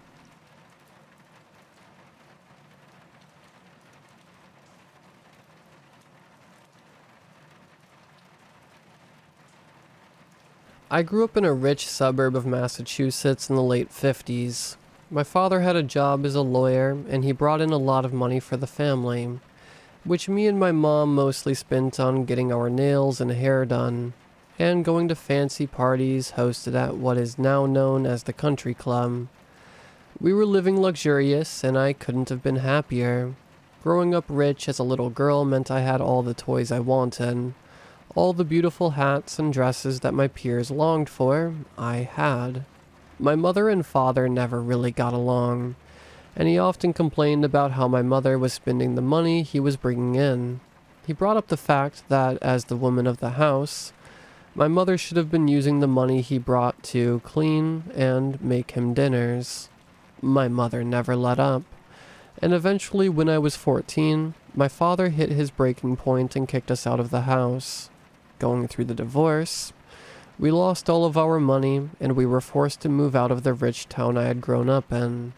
I grew up in a rich suburb of Massachusetts in the late 50s. My father had a job as a lawyer, and he brought in a lot of money for the family, which me and my mom mostly spent on getting our nails and hair done, and going to fancy parties hosted at what is now known as the country club. We were living luxurious, and I couldn't have been happier. Growing up rich as a little girl meant I had all the toys I wanted. All the beautiful hats and dresses that my peers longed for, I had. My mother and father never really got along, and he often complained about how my mother was spending the money he was bringing in. He brought up the fact that, as the woman of the house, My mother should have been using the money he brought to clean and make him dinners. My mother never let up. And eventually, when I was 14, my father hit his breaking point and kicked us out of the house. Going through the divorce, we lost all of our money and we were forced to move out of the rich town I had grown up in.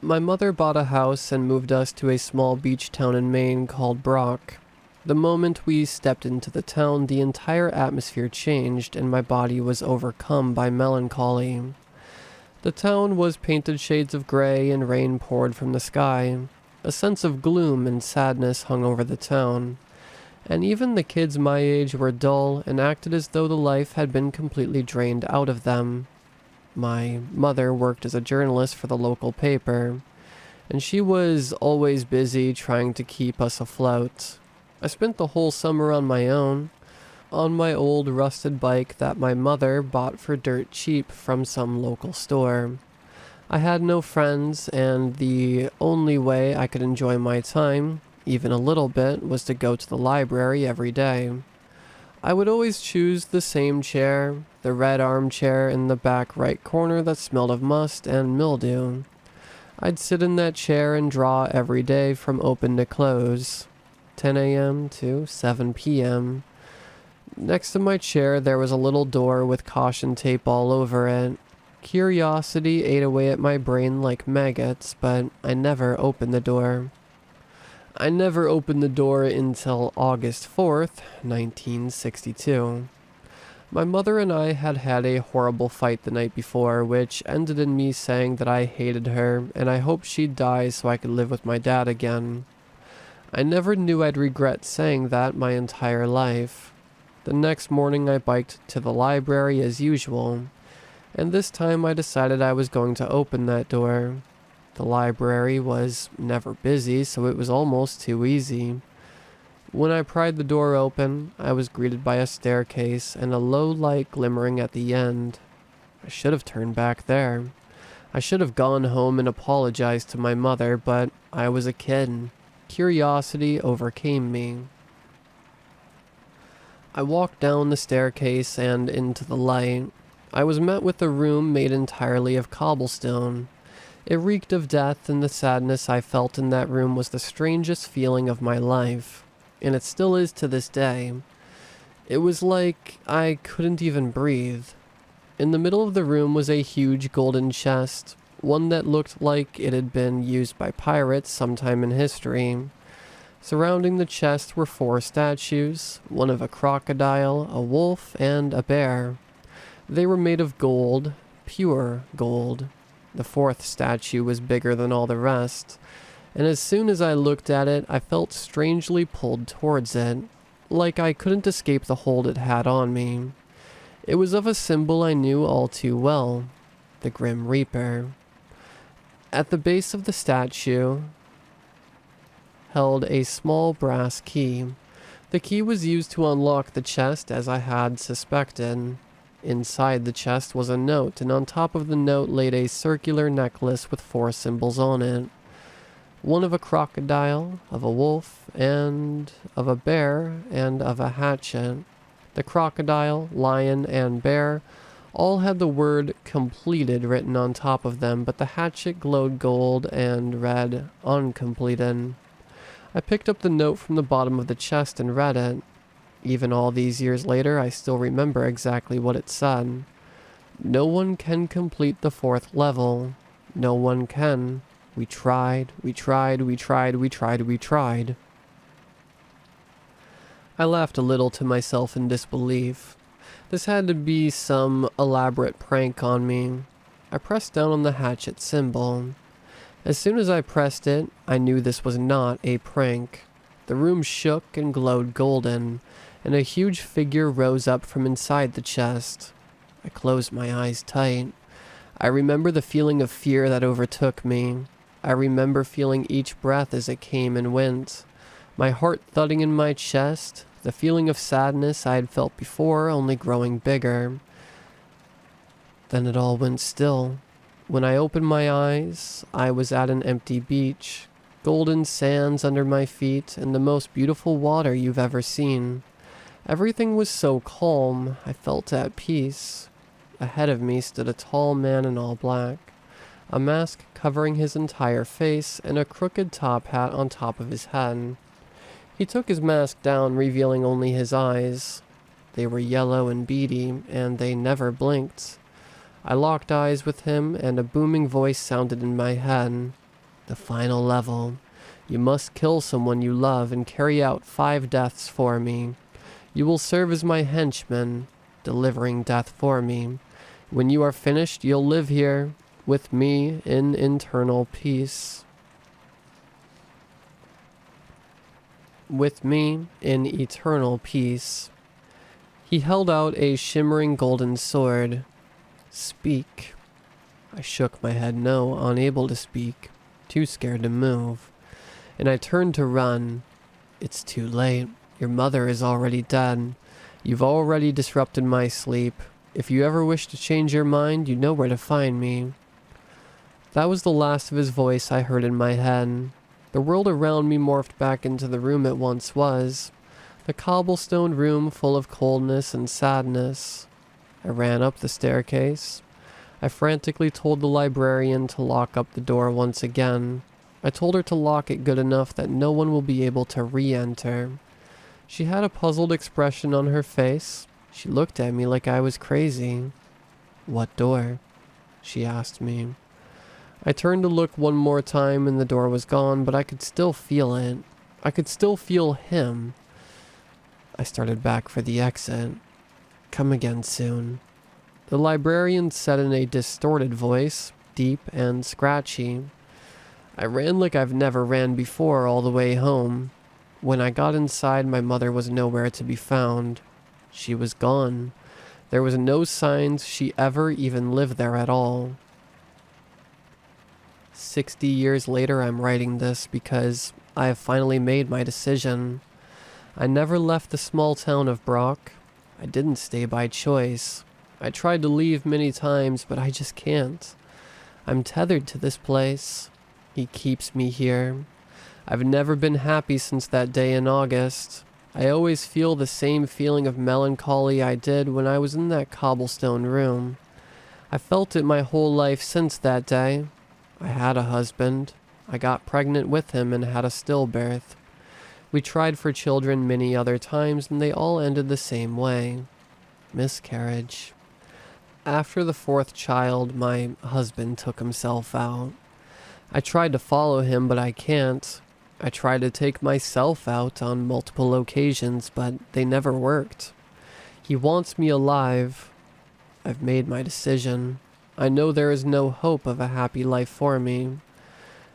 My mother bought a house and moved us to a small beach town in Maine called Brock. The moment we stepped into the town, the entire atmosphere changed and my body was overcome by melancholy. The town was painted shades of gray and rain poured from the sky. A sense of gloom and sadness hung over the town. And even the kids my age were dull and acted as though the life had been completely drained out of them. My mother worked as a journalist for the local paper, and she was always busy trying to keep us afloat. I spent the whole summer on my own, on my old rusted bike that my mother bought for dirt cheap from some local store. I had no friends, and the only way I could enjoy my time, even a little bit, was to go to the library every day. I would always choose the same chair, the red armchair in the back right corner that smelled of must and mildew. I'd sit in that chair and draw every day from open to close, 10 a.m. to 7 p.m. Next to my chair there was a little door with caution tape all over it. Curiosity ate away at my brain like maggots, but I never opened the door. I never opened the door until August 4th, 1962. My mother and I had had a horrible fight the night before, which ended in me saying that I hated her and I hoped she'd die so I could live with my dad again. I never knew I'd regret saying that my entire life. The next morning I biked to the library as usual, and this time I decided I was going to open that door. The library was never busy, so it was almost too easy. When I pried the door open, I was greeted by a staircase and a low light glimmering at the end. I should have turned back there. I should have gone home and apologized to my mother, but I was a kid. Curiosity overcame me. I walked down the staircase and into the light. I was met with a room made entirely of cobblestone. It reeked of death, and the sadness I felt in that room was the strangest feeling of my life, and it still is to this day. It was like I couldn't even breathe. In the middle of the room was a huge golden chest, one that looked like it had been used by pirates sometime in history. Surrounding the chest were 4 statues, one of a crocodile, a wolf, and a bear. They were made of gold, pure gold. The 4th statue was bigger than all the rest, and as soon as I looked at it, I felt strangely pulled towards it, like I couldn't escape the hold it had on me. It was of a symbol I knew all too well, the Grim Reaper. At the base of the statue held a small brass key. The key was used to unlock the chest, as I had suspected. Inside the chest was a note, and on top of the note laid a circular necklace with 4 symbols on it. One of a crocodile, of a wolf, and of a bear, and of a hatchet. The crocodile, lion, and bear all had the word completed written on top of them, but the hatchet glowed gold and read uncompleted. I picked up the note from the bottom of the chest and read it. Even all these years later, I still remember exactly what it said. No one can complete the 4th level. No one can. We tried, we tried, we tried, we tried, we tried. I laughed a little to myself in disbelief. This had to be some elaborate prank on me. I pressed down on the hatchet symbol. As soon as I pressed it, I knew this was not a prank. The room shook and glowed golden, and a huge figure rose up from inside the chest. I closed my eyes tight. I remember the feeling of fear that overtook me. I remember feeling each breath as it came and went. My heart thudding in my chest, the feeling of sadness I had felt before only growing bigger. Then it all went still. When I opened my eyes, I was at an empty beach, golden sands under my feet, and the most beautiful water you've ever seen. Everything was so calm, I felt at peace. Ahead of me stood a tall man in all black, a mask covering his entire face and a crooked top hat on top of his head. He took his mask down, revealing only his eyes. They were yellow and beady, and they never blinked. I locked eyes with him, and a booming voice sounded in my head. The final level. You must kill someone you love and carry out 5 deaths for me. You will serve as my henchman, delivering death for me. When you are finished, you'll live here with me in eternal peace. With me in eternal peace. He held out a shimmering golden sword. Speak. I shook my head no, unable to speak, too scared to move. And I turned to run. It's too late. Your mother is already dead. You've already disrupted my sleep. If you ever wish to change your mind, you know where to find me. That was the last of his voice I heard in my head. The world around me morphed back into the room it once was. The cobblestone room full of coldness and sadness. I ran up the staircase. I frantically told the librarian to lock up the door once again. I told her to lock it good enough that no one will be able to re-enter. She had a puzzled expression on her face. She looked at me like I was crazy. "What door?" she asked me. I turned to look one more time and the door was gone, but I could still feel it. I could still feel him. I started back for the exit. "Come again soon." The librarian said in a distorted voice, deep and scratchy. I ran like I've never ran before all the way home. When I got inside, my mother was nowhere to be found. She was gone. There was no signs she ever even lived there at all. 60 years later, I'm writing this because I have finally made my decision. I never left the small town of Brock. I didn't stay by choice. I tried to leave many times, but I just can't. I'm tethered to this place. He keeps me here. I've never been happy since that day in August. I always feel the same feeling of melancholy I did when I was in that cobblestone room. I felt it my whole life since that day. I had a husband. I got pregnant with him and had a stillbirth. We tried for children many other times and they all ended the same way. Miscarriage. After the 4th child, my husband took himself out. I tried to follow him, but I can't. I tried to take myself out on multiple occasions, but they never worked. He wants me alive. I've made my decision. I know there is no hope of a happy life for me.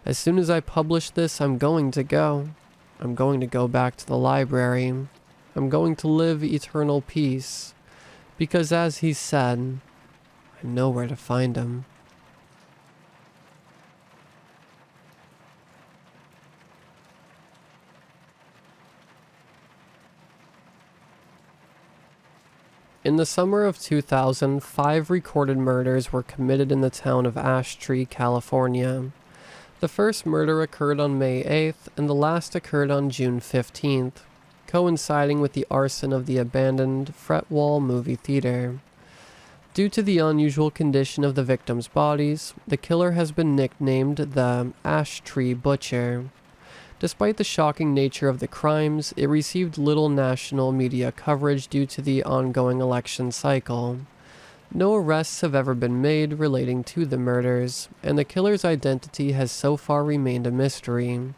As soon as I publish this, I'm going to go. I'm going to go back to the library. I'm going to live eternal peace. Because as he said, I know where to find him. In the summer of 2000, 5 recorded murders were committed in the town of Ash Tree, California. The first murder occurred on May 8th, and the last occurred on June 15th, coinciding with the arson of the abandoned Fretwall movie theater. Due to the unusual condition of the victims' bodies, the killer has been nicknamed the Ash Tree Butcher. Despite the shocking nature of the crimes, it received little national media coverage due to the ongoing election cycle. No arrests have ever been made relating to the murders, and the killer's identity has so far remained a mystery.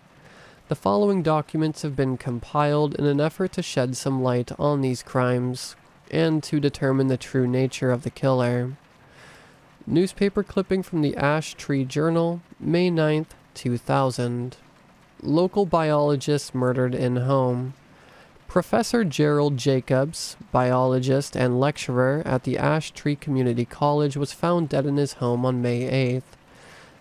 The following documents have been compiled in an effort to shed some light on these crimes, and to determine the true nature of the killer. Newspaper clipping from the Ash Tree Journal, May 9th, 2000. Local biologist murdered in home. Professor Gerald Jacobs, biologist and lecturer at the Ash Tree Community College, was found dead in his home on May 8th.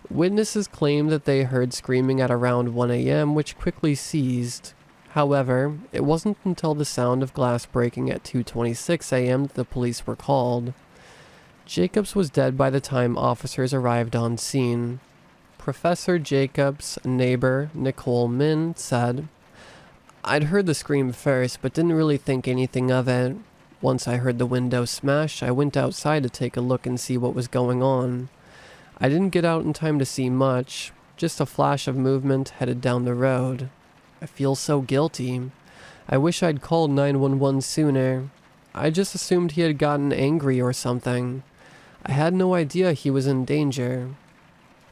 Witnesses claimed that they heard screaming at around 1 a.m., which quickly ceased. However, it wasn't until the sound of glass breaking at 2:26 a.m. that the police were called. Jacobs was dead by the time officers arrived on scene. Professor Jacobs' neighbor, Nicole Min, said, I'd heard the scream first, but didn't really think anything of it. Once I heard the window smash, I went outside to take a look and see what was going on. I didn't get out in time to see much, just a flash of movement headed down the road. I feel so guilty. I wish I'd called 911 sooner. I just assumed he had gotten angry or something. I had no idea he was in danger.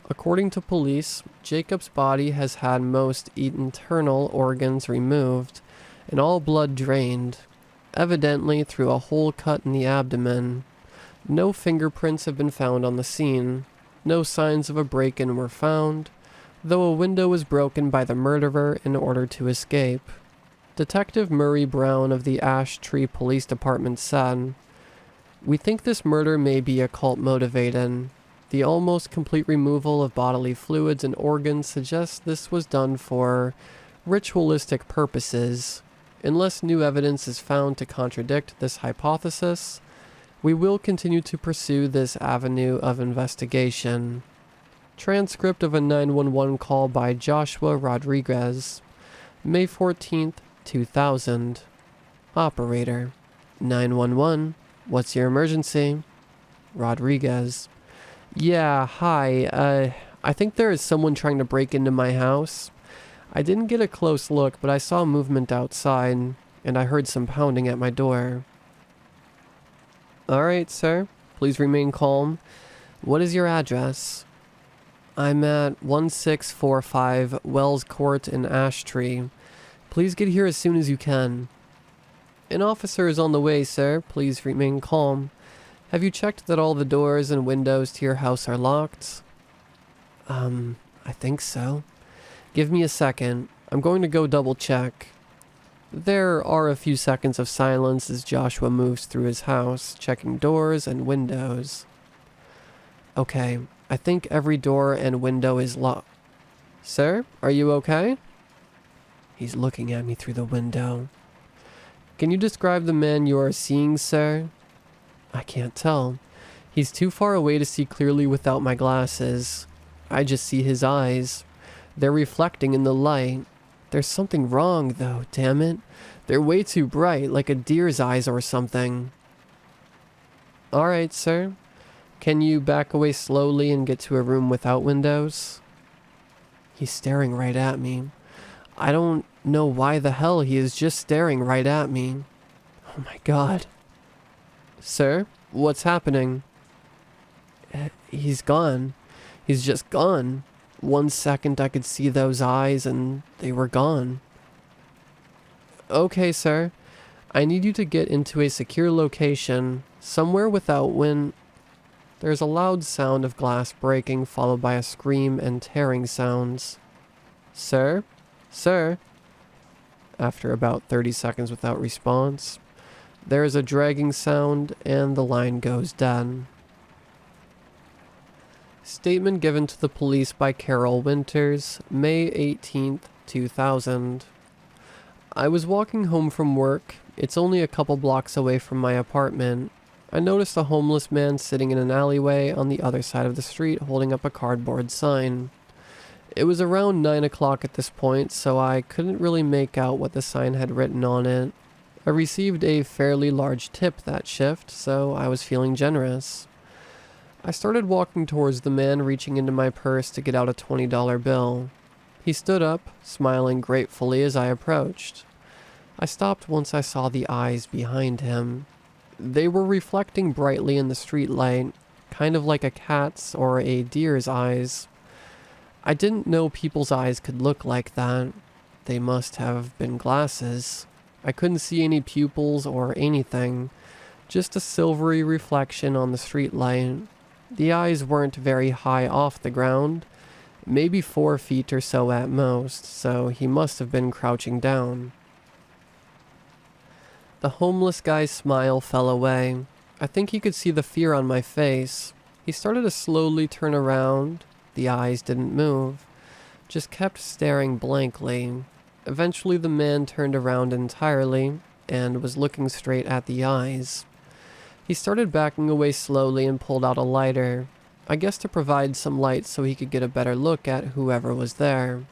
According to police, Jacob's body has had most internal organs removed and all blood drained, evidently through a hole cut in the abdomen. No fingerprints have been found on the scene. No signs of a break-in were found, though a window was broken by the murderer in order to escape. Detective Murray Brown of the Ash Tree Police Department said, "We think this murder may be occult motivated. The almost complete removal of bodily fluids and organs suggests this was done for ritualistic purposes. Unless new evidence is found to contradict this hypothesis, we will continue to pursue this avenue of investigation." Transcript of a 911 call by Joshua Rodriguez, May 14th, 2000. Operator: 911, what's your emergency? Rodriguez: Yeah, hi, I think there is someone trying to break into my house. I didn't get a close look, but I saw movement outside, and I heard some pounding at my door. Alright, sir. Please remain calm. What is your address? I'm at 1645 Wells Court in Ash Tree. Please get here as soon as you can. An officer is on the way, sir. Please remain calm. Have you checked that all the doors and windows to your house are locked? I think so. Give me a second. I'm going to go double check. There are a few seconds of silence as Joshua moves through his house, checking doors and windows. Okay, I think every door and window is locked. Sir, are you okay? He's looking at me through the window. Can you describe the man you are seeing, sir? I can't tell. He's too far away to see clearly without my glasses. I just see his eyes. They're reflecting in the light. There's something wrong, though, damn it. They're way too bright, like a deer's eyes or something. Alright, sir. Can you back away slowly and get to a room without windows? He's staring right at me. I don't know why the hell he is just staring right at me. Oh my god. Sir, what's happening? He's gone. He's just gone. 1 second I could see those eyes and they were gone. Okay, sir. I need you to get into a secure location, somewhere without wind. There's a loud sound of glass breaking, followed by a scream and tearing sounds. Sir? Sir? After about 30 seconds without response, there is a dragging sound and the line goes dead. Statement given to the police by Carol Winters, May 18th, 2000. I was walking home from work. It's only a couple blocks away from my apartment. I noticed a homeless man sitting in an alleyway on the other side of the street holding up a cardboard sign. It was around 9 o'clock at this point, so I couldn't really make out what the sign had written on it. I received a fairly large tip that shift, so I was feeling generous. I started walking towards the man, reaching into my purse to get out a $20 bill. He stood up, smiling gratefully as I approached. I stopped once I saw the eyes behind him. They were reflecting brightly in the streetlight, kind of like a cat's or a deer's eyes. I didn't know people's eyes could look like that. They must have been glasses. I couldn't see any pupils or anything, just a silvery reflection on the streetlight. The eyes weren't very high off the ground, maybe 4 feet or so at most, so he must have been crouching down. The homeless guy's smile fell away. I think he could see the fear on my face. He started to slowly turn around. The eyes didn't move, just kept staring blankly. Eventually the man turned around entirely and was looking straight at the eyes. He started backing away slowly and pulled out a lighter, I guess to provide some light so he could get a better look at whoever was there.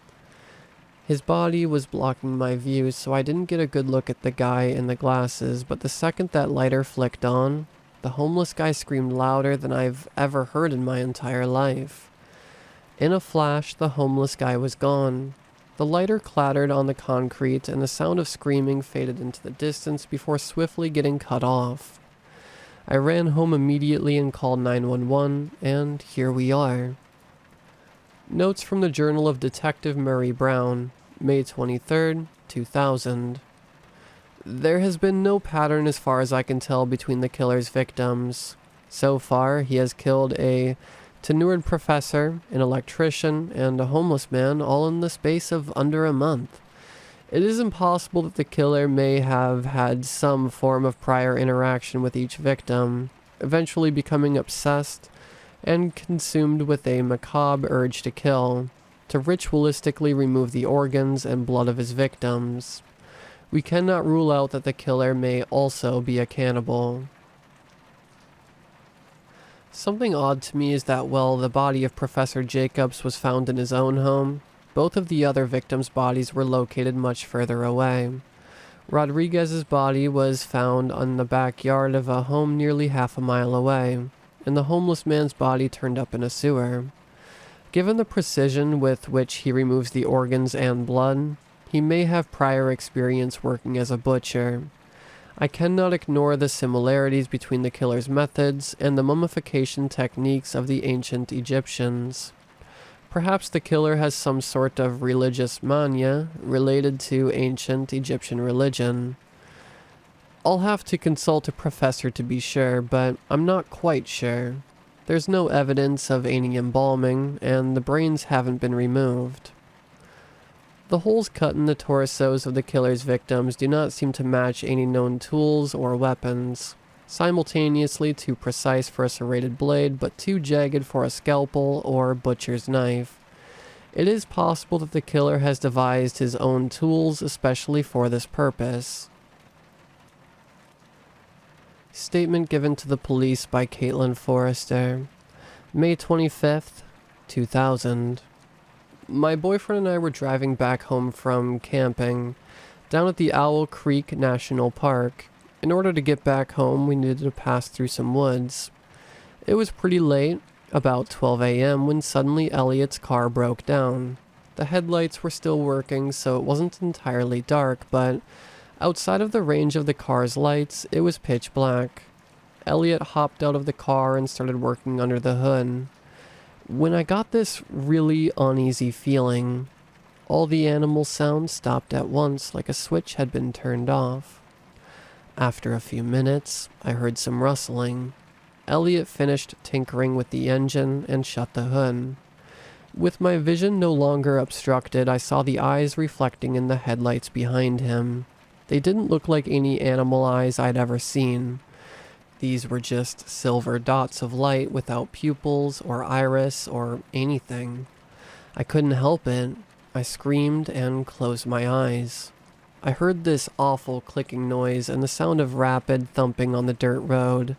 His body was blocking my view, so I didn't get a good look at the guy in the glasses, but the second that lighter flicked on, the homeless guy screamed louder than I've ever heard in my entire life. In a flash, the homeless guy was gone. The lighter clattered on the concrete, and the sound of screaming faded into the distance before swiftly getting cut off. I ran home immediately and called 911, and here we are. Notes from the Journal of Detective Murray Brown, May 23rd, 2000. There has been no pattern as far as I can tell between the killer's victims. So far, he has killed a tenured professor, an electrician, and a homeless man all in the space of under a month. It is impossible that the killer may have had some form of prior interaction with each victim, eventually becoming obsessed and consumed with a macabre urge to kill, to ritualistically remove the organs and blood of his victims. We cannot rule out that the killer may also be a cannibal. Something odd to me is that while the body of Professor Jacobs was found in his own home, both of the other victims' bodies were located much further away. Rodriguez's body was found in the backyard of a home nearly half a mile away, and the homeless man's body turned up in a sewer. Given the precision with which he removes the organs and blood, he may have prior experience working as a butcher. I cannot ignore the similarities between the killer's methods and the mummification techniques of the ancient Egyptians. Perhaps the killer has some sort of religious mania related to ancient Egyptian religion. I'll have to consult a professor to be sure, but I'm not quite sure. There's no evidence of any embalming, and the brains haven't been removed. The holes cut in the torsos of the killer's victims do not seem to match any known tools or weapons. Simultaneously too precise for a serrated blade, but too jagged for a scalpel or butcher's knife. It is possible that the killer has devised his own tools especially for this purpose. Statement given to the police by Caitlin Forrester, May 25th, 2000. My boyfriend and I were driving back home from camping down at the Owl Creek National Park. In order to get back home, we needed to pass through some woods. It was pretty late, about 12 a.m., when suddenly Elliot's car broke down. The headlights were still working, so it wasn't entirely dark, but outside of the range of the car's lights, it was pitch black. Elliot hopped out of the car and started working under the hood. When I got this really uneasy feeling, all the animal sounds stopped at once like a switch had been turned off. After a few minutes, I heard some rustling. Elliot finished tinkering with the engine and shut the hood. With my vision no longer obstructed, I saw the eyes reflecting in the headlights behind him. They didn't look like any animal eyes I'd ever seen. These were just silver dots of light without pupils or iris or anything. I couldn't help it. I screamed and closed my eyes. I heard this awful clicking noise and the sound of rapid thumping on the dirt road,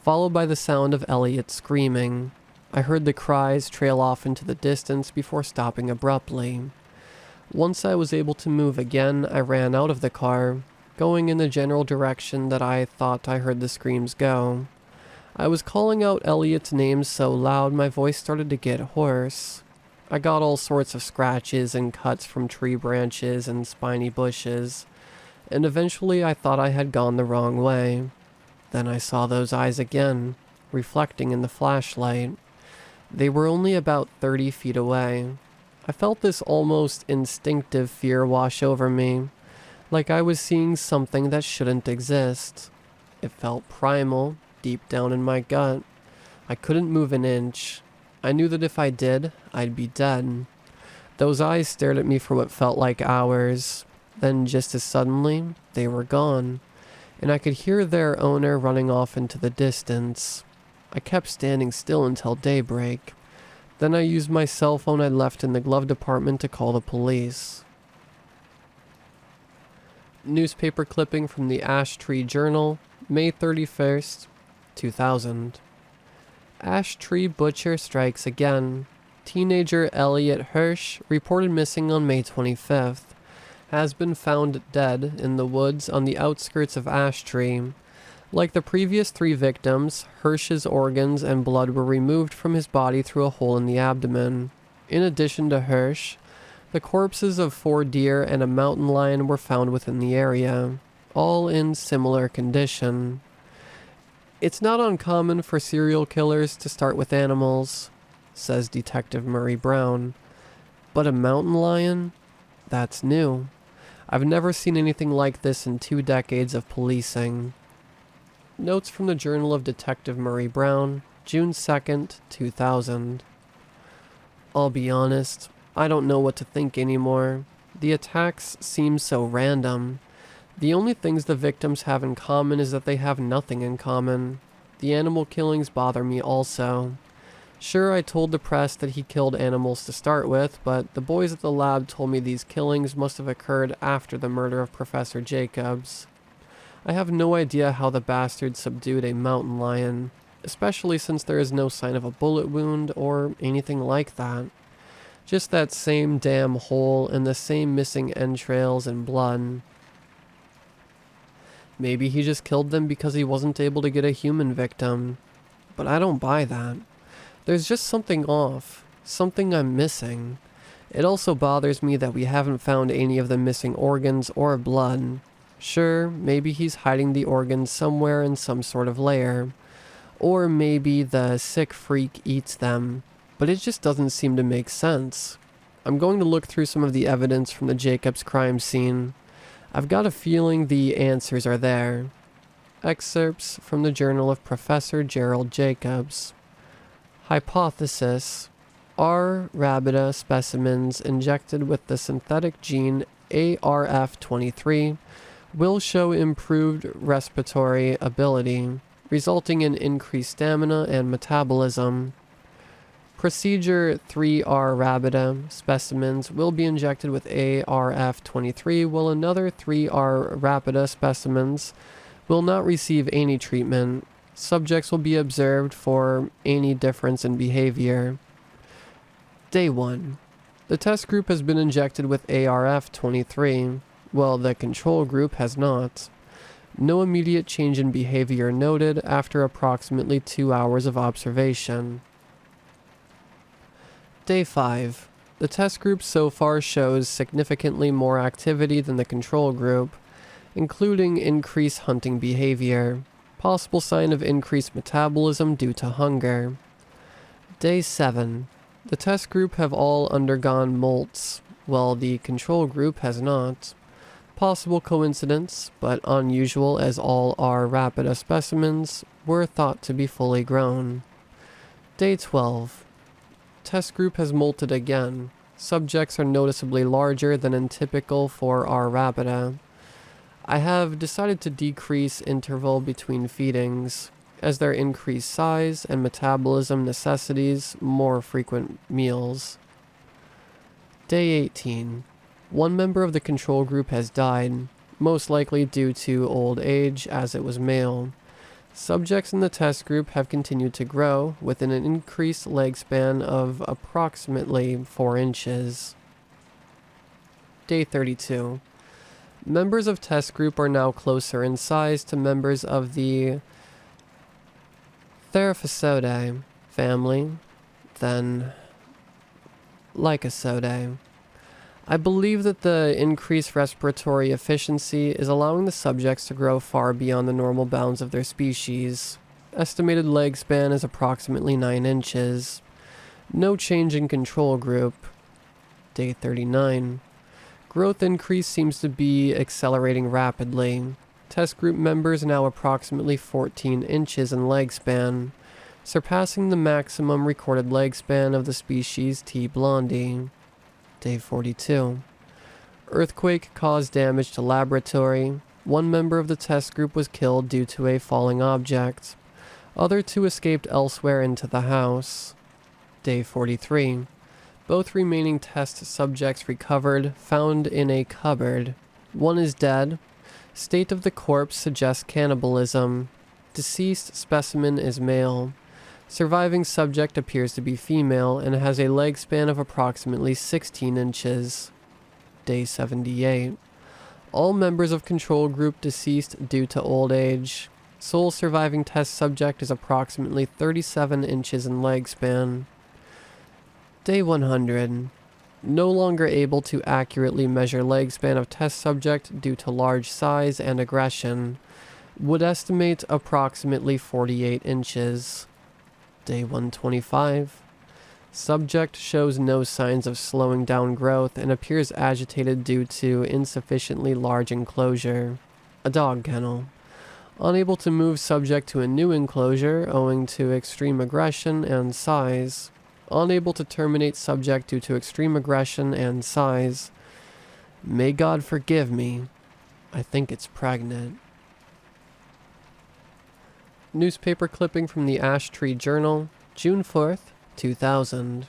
followed by the sound of Elliot screaming. I heard the cries trail off into the distance before stopping abruptly. Once I was able to move again, I ran out of the car, going in the general direction that I thought I heard the screams go. I was calling out Elliot's name so loud my voice started to get hoarse. I got all sorts of scratches and cuts from tree branches and spiny bushes, and eventually I thought I had gone the wrong way. Then I saw those eyes again, reflecting in the flashlight. They were only about 30 feet away. I felt this almost instinctive fear wash over me, like I was seeing something that shouldn't exist. It felt primal, deep down in my gut. I couldn't move an inch. I knew that if I did, I'd be dead. Those eyes stared at me for what felt like hours. Then just as suddenly, they were gone, and I could hear their owner running off into the distance. I kept standing still until daybreak. Then I used my cell phone I'd left in the glove department to call the police. Newspaper clipping from the Ash Tree Journal, May 31st, 2000. Ash Tree Butcher strikes again. Teenager Elliot Hirsch, reported missing on May 25th, has been found dead in the woods on the outskirts of Ashtree. Like the previous 3 victims, Hirsch's organs and blood were removed from his body through a hole in the abdomen. In addition to Hirsch, the corpses of 4 deer and a mountain lion were found within the area, all in similar condition. It's not uncommon for serial killers to start with animals, says Detective Murray Brown. But a mountain lion? That's new. I've never seen anything like this in 2 decades of policing. Notes from the Journal of Detective Murray Brown, June 2nd, 2000. I'll be honest, I don't know what to think anymore. The attacks seem so random. The only things the victims have in common is that they have nothing in common. The animal killings bother me also. Sure, I told the press that he killed animals to start with, but the boys at the lab told me these killings must have occurred after the murder of Professor Jacobs. I have no idea how the bastard subdued a mountain lion, especially since there is no sign of a bullet wound or anything like that. Just that same damn hole and the same missing entrails and blood. Maybe he just killed them because he wasn't able to get a human victim. But I don't buy that. There's just something off. Something I'm missing. It also bothers me that we haven't found any of the missing organs or blood. Sure, maybe he's hiding the organs somewhere in some sort of lair. Or maybe the sick freak eats them. But it just doesn't seem to make sense. I'm going to look through some of the evidence from the Jacobs crime scene. I've got a feeling the answers are there. Excerpts from the Journal of Professor Gerald Jacobs. Hypothesis: R. rabida specimens injected with the synthetic gene ARF23 will show improved respiratory ability, resulting in increased stamina and metabolism. Procedure: 3R rabida specimens will be injected with ARF23, while another 3R rabida specimens will not receive any treatment. Subjects will be observed for any difference in behavior. Day 1. The test group has been injected with ARF23, while the control group has not. No immediate change in behavior noted after approximately 2 hours of observation. Day 5. The test group so far shows significantly more activity than the control group, including increased hunting behavior, possible sign of increased metabolism due to hunger. Day 7. The test group have all undergone molts, while the control group has not. Possible coincidence, but unusual as all R. rabida specimens were thought to be fully grown. Day 12. Test group has molted again. Subjects are noticeably larger than in typical for R. rabida. I have decided to decrease interval between feedings, as their increased size and metabolism necessitates more frequent meals. Day 18. One member of the control group has died, most likely due to old age as it was male. Subjects in the test group have continued to grow, with an increased leg span of approximately 4 inches. Day 32. Members of test group are now closer in size to members of the Thyrephosidae family than Lycosidae. I believe that the increased respiratory efficiency is allowing the subjects to grow far beyond the normal bounds of their species. Estimated leg span is approximately 9 inches. No change in control group. Day 39. Growth increase seems to be accelerating rapidly. Test group members now approximately 14 inches in leg span, surpassing the maximum recorded leg span of the species T. blondie. Day 42. Earthquake caused damage to laboratory. One member of the test group was killed due to a falling object. Other 2 escaped elsewhere into the house. Day 43. Both remaining test subjects recovered, found in a cupboard. One is dead. State of the corpse suggests cannibalism. Deceased specimen is male. Surviving subject appears to be female and has a leg span of approximately 16 inches. Day 78. All members of control group deceased due to old age. Sole surviving test subject is approximately 37 inches in leg span. Day 100. No longer able to accurately measure leg span of test subject due to large size and aggression. Would estimate approximately 48 inches. Day 125. Subject shows no signs of slowing down growth and appears agitated due to insufficiently large enclosure. A dog kennel. Unable to move subject to a new enclosure owing to extreme aggression and size. Unable to terminate subject due to extreme aggression and size. May God forgive me. I think it's pregnant. Newspaper clipping from the Ash Tree Journal, June 4th, 2000.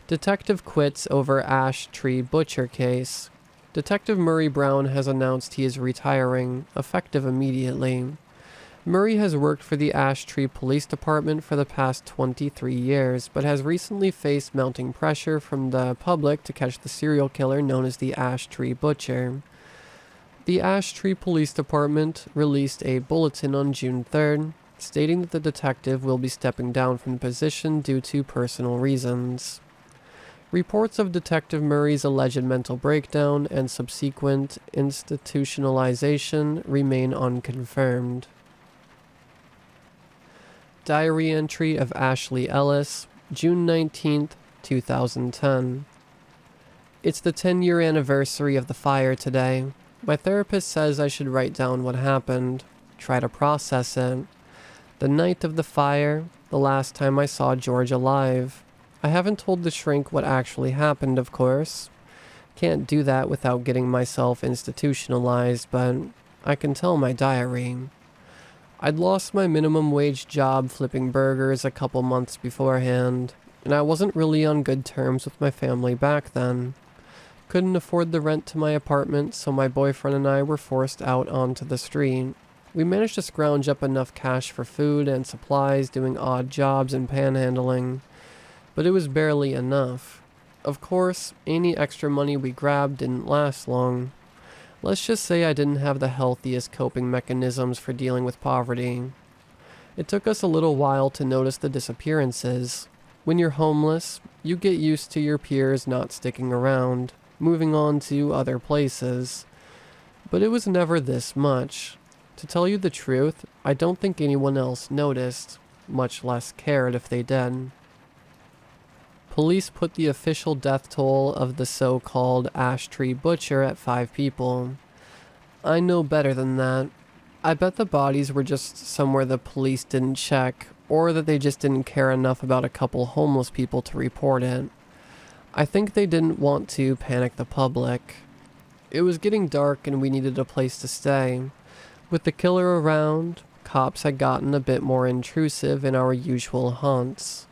Detective quits over Ash Tree Butcher case. Detective Murray Brown has announced he is retiring, effective immediately. Murray has worked for the Ash Tree Police Department for the past 23 years, but has recently faced mounting pressure from the public to catch the serial killer known as the Ash Tree Butcher. The Ash Tree Police Department released a bulletin on June 3rd, stating that the detective will be stepping down from the position due to personal reasons. Reports of Detective Murray's alleged mental breakdown and subsequent institutionalization remain unconfirmed. Diary entry of Ashley Ellis, June 19th, 2010. It's the 10-year anniversary of the fire today. My therapist says I should write down what happened, try to process it. The night of the fire, the last time I saw George alive. I haven't told the shrink what actually happened, of course. Can't do that without getting myself institutionalized, but I can tell my diary. I'd lost my minimum wage job flipping burgers a couple months beforehand, and I wasn't really on good terms with my family back then. Couldn't afford the rent to my apartment, so my boyfriend and I were forced out onto the street. We managed to scrounge up enough cash for food and supplies, doing odd jobs and panhandling, but it was barely enough. Of course, any extra money we grabbed didn't last long. Let's just say I didn't have the healthiest coping mechanisms for dealing with poverty. It took us a little while to notice the disappearances. When you're homeless, you get used to your peers not sticking around, moving on to other places. But it was never this much. To tell you the truth, I don't think anyone else noticed, much less cared if they did. Police put the official death toll of the so-called Ash Tree Butcher at 5 people. I know better than that. I bet the bodies were just somewhere the police didn't check, or that they just didn't care enough about a couple homeless people to report it. I think they didn't want to panic the public. It was getting dark and we needed a place to stay. With the killer around, cops had gotten a bit more intrusive in our usual haunts.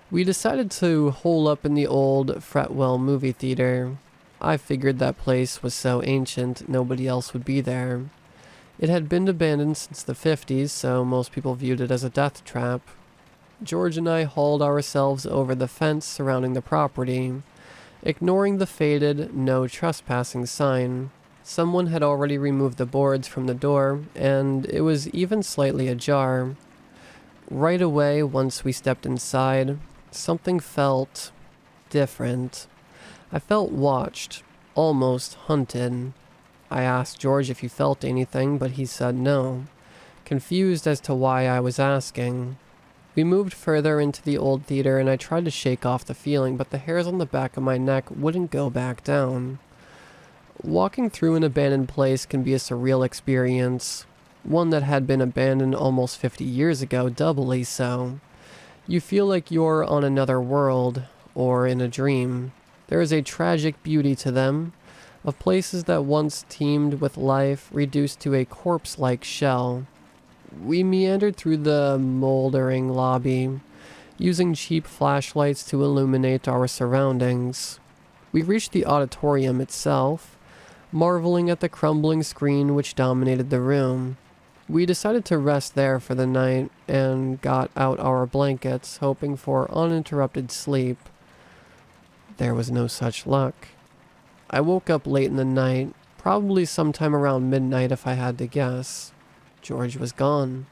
We decided to hole up in the old Fretwell movie theater. I figured that place was so ancient nobody else would be there. It had been abandoned since the 50s, so most people viewed it as a death trap. George and I hauled ourselves over the fence surrounding the property, ignoring the faded "no trespassing" sign. Someone had already removed the boards from the door, and it was even slightly ajar. Right away, once we stepped inside, something felt different. I felt watched, almost hunted. I asked George if he felt anything, but he said no, confused as to why I was asking. We moved further into the old theater and I tried to shake off the feeling, but the hairs on the back of my neck wouldn't go back down. Walking through an abandoned place can be a surreal experience, one that had been abandoned almost 50 years ago, doubly so. You feel like you're on another world, or in a dream. There is a tragic beauty to them, of places that once teemed with life reduced to a corpse-like shell. We meandered through the moldering lobby, using cheap flashlights to illuminate our surroundings. We reached the auditorium itself, marveling at the crumbling screen which dominated the room. We decided to rest there for the night and got out our blankets, hoping for uninterrupted sleep. There was no such luck. I woke up late in the night, probably sometime around midnight if I had to guess. George was gone.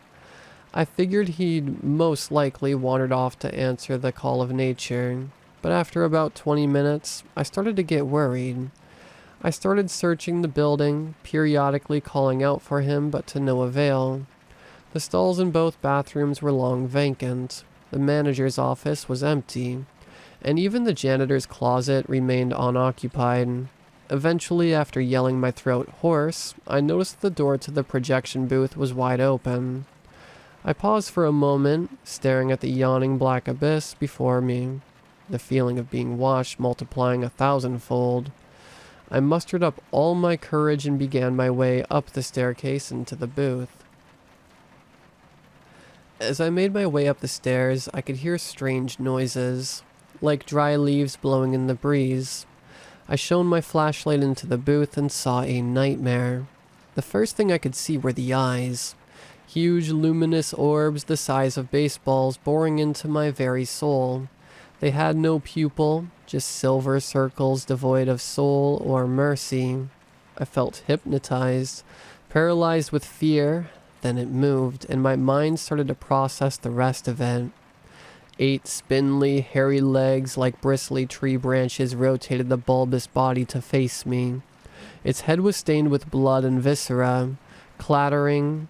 I figured he'd most likely wandered off to answer the call of nature, but after about 20 minutes, I started to get worried. I started searching the building, periodically calling out for him, but to no avail. The stalls in both bathrooms were long vacant. The manager's office was empty, and even the janitor's closet remained unoccupied. Eventually, after yelling my throat hoarse, I noticed the door to the projection booth was wide open. I paused for a moment, staring at the yawning black abyss before me, the feeling of being watched multiplying 1,000-fold. I mustered up all my courage and began my way up the staircase into the booth. As I made my way up the stairs, I could hear strange noises, like dry leaves blowing in the breeze. I shone my flashlight into the booth and saw a nightmare. The first thing I could see were the eyes. Huge luminous orbs the size of baseballs boring into my very soul. They had no pupil, just silver circles devoid of soul or mercy. I felt hypnotized, paralyzed with fear. Then it moved, and my mind started to process the rest of it. 8 spindly, hairy legs like bristly tree branches rotated the bulbous body to face me. Its head was stained with blood and viscera, clattering,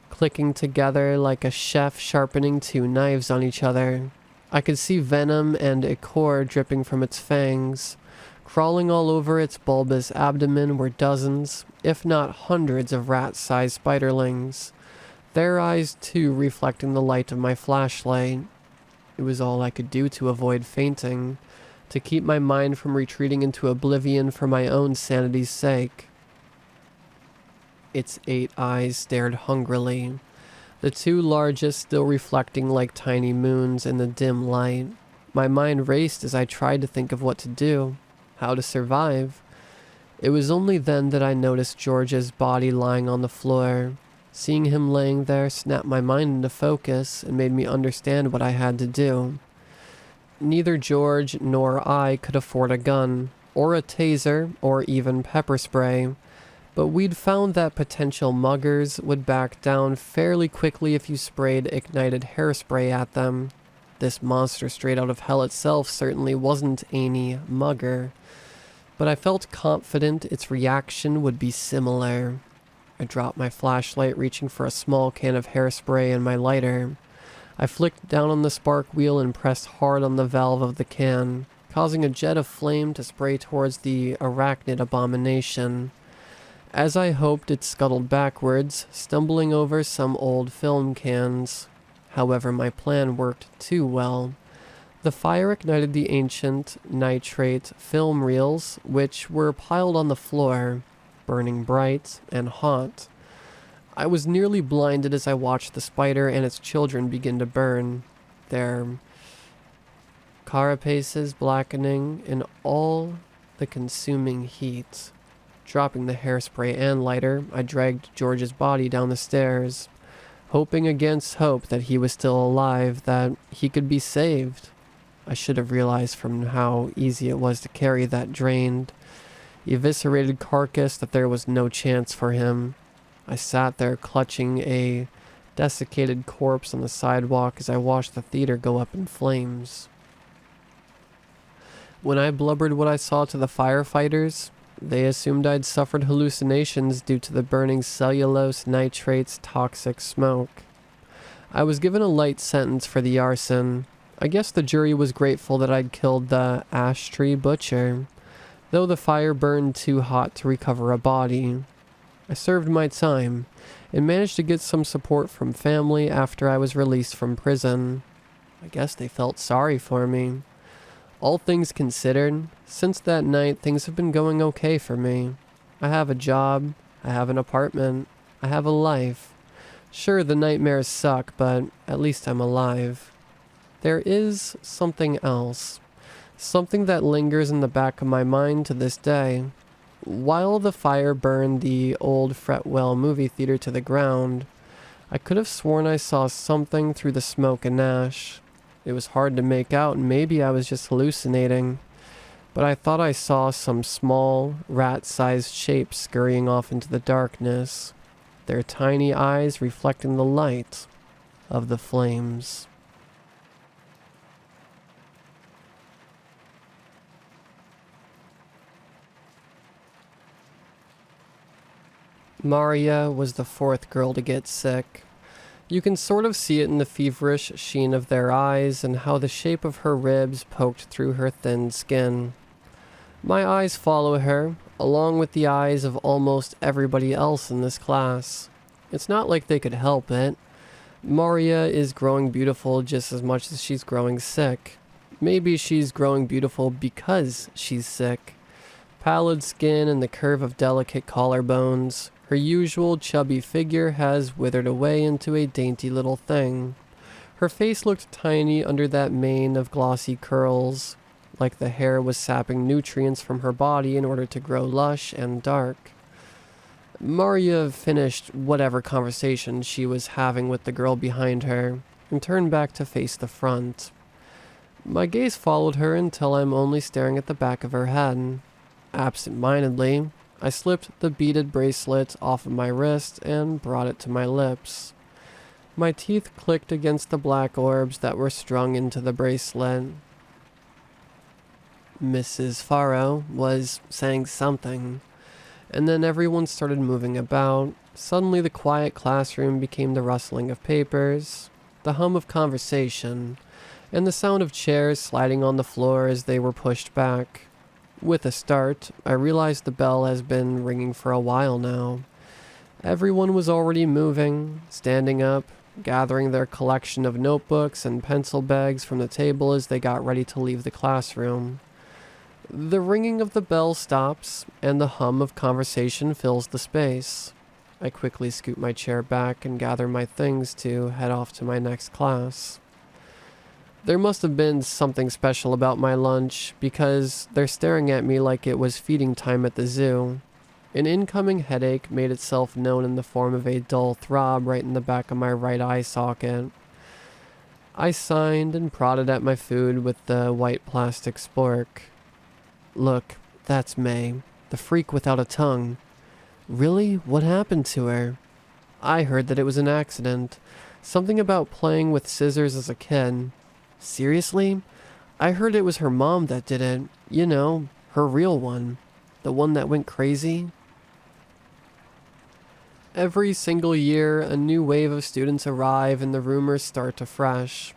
clicking together like a chef sharpening 2 knives on each other. I could see venom and ichor dripping from its fangs. Crawling all over its bulbous abdomen were dozens, if not hundreds of rat-sized spiderlings, their eyes too reflecting the light of my flashlight. It was all I could do to avoid fainting, to keep my mind from retreating into oblivion for my own sanity's sake. Its 8 eyes stared hungrily, the 2 largest still reflecting like tiny moons in the dim light. My mind raced as I tried to think of what to do, how to survive. It was only then that I noticed George's body lying on the floor. Seeing him laying there snapped my mind into focus and made me understand what I had to do. Neither George nor I could afford a gun, or a taser, or even pepper spray. But we'd found that potential muggers would back down fairly quickly if you sprayed ignited hairspray at them. This monster straight out of hell itself certainly wasn't any mugger, but I felt confident its reaction would be similar. I dropped my flashlight, reaching for a small can of hairspray and my lighter. I flicked down on the spark wheel and pressed hard on the valve of the can, causing a jet of flame to spray towards the arachnid abomination. As I hoped, it scuttled backwards, stumbling over some old film cans. However, my plan worked too well. The fire ignited the ancient nitrate film reels, which were piled on the floor, burning bright and hot. I was nearly blinded as I watched the spider and its children begin to burn, their carapaces blackening in all the consuming heat. Dropping the hairspray and lighter, I dragged George's body down the stairs, hoping against hope that he was still alive, that he could be saved. I should have realized from how easy it was to carry that drained, eviscerated carcass that there was no chance for him. I sat there clutching a desiccated corpse on the sidewalk as I watched the theater go up in flames. When I blubbered what I saw to the firefighters, they assumed I'd suffered hallucinations due to the burning cellulose nitrate's toxic smoke. I was given a light sentence for the arson. I guess the jury was grateful that I'd killed the ash tree butcher, though the fire burned too hot to recover a body. I served my time, and managed to get some support from family after I was released from prison. I guess they felt sorry for me. All things considered, since that night things have been going okay for me. I have a job, I have an apartment, I have a life. Sure, the nightmares suck, but at least I'm alive. There is something else. Something that lingers in the back of my mind to this day. While the fire burned the old Fretwell movie theater to the ground, I could have sworn I saw something through the smoke and ash. It was hard to make out, and maybe I was just hallucinating, but I thought I saw some small, rat-sized shapes scurrying off into the darkness, their tiny eyes reflecting the light of the flames. Maria was the fourth girl to get sick. You can sort of see it in the feverish sheen of their eyes and how the shape of her ribs poked through her thin skin. My eyes follow her, along with the eyes of almost everybody else in this class. It's not like they could help it. Maria is growing beautiful just as much as she's growing sick. Maybe she's growing beautiful because she's sick. Pallid skin and the curve of delicate collarbones, her usual chubby figure has withered away into a dainty little thing. Her face looked tiny under that mane of glossy curls, like the hair was sapping nutrients from her body in order to grow lush and dark. Maria finished whatever conversation she was having with the girl behind her and turned back to face the front. My gaze followed her until I'm only staring at the back of her head. Absent-mindedly, I slipped the beaded bracelet off of my wrist and brought it to my lips. My teeth clicked against the black orbs that were strung into the bracelet. Mrs. Farrow was saying something, and then everyone started moving about. Suddenly the quiet classroom became the rustling of papers, the hum of conversation, and the sound of chairs sliding on the floor as they were pushed back. With a start, I realized the bell has been ringing for a while now. Everyone was already moving, standing up, gathering their collection of notebooks and pencil bags from the table as they got ready to leave the classroom. The ringing of the bell stops, and the hum of conversation fills the space. I quickly scoot my chair back and gather my things to head off to my next class. There must have been something special about my lunch, because they're staring at me like it was feeding time at the zoo. An incoming headache made itself known in the form of a dull throb right in the back of my right eye socket. I signed and prodded at my food with the white plastic spork. Look, that's May, the freak without a tongue. Really? What happened to her? I heard that it was an accident. Something about playing with scissors as a kid. Seriously? I heard it was her mom that did it. You know, her real one. The one that went crazy. Every single year, a new wave of students arrive and the rumors start afresh.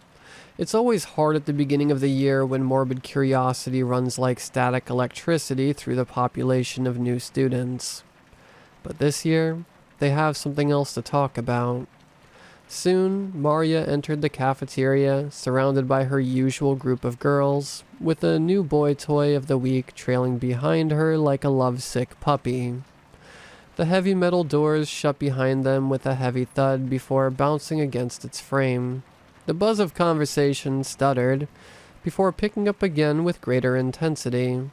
It's always hard at the beginning of the year when morbid curiosity runs like static electricity through the population of new students. But this year, they have something else to talk about. Soon, Maria entered the cafeteria, surrounded by her usual group of girls, with a new boy toy of the week trailing behind her like a lovesick puppy. The heavy metal doors shut behind them with a heavy thud before bouncing against its frame. The buzz of conversation stuttered, before picking up again with greater intensity.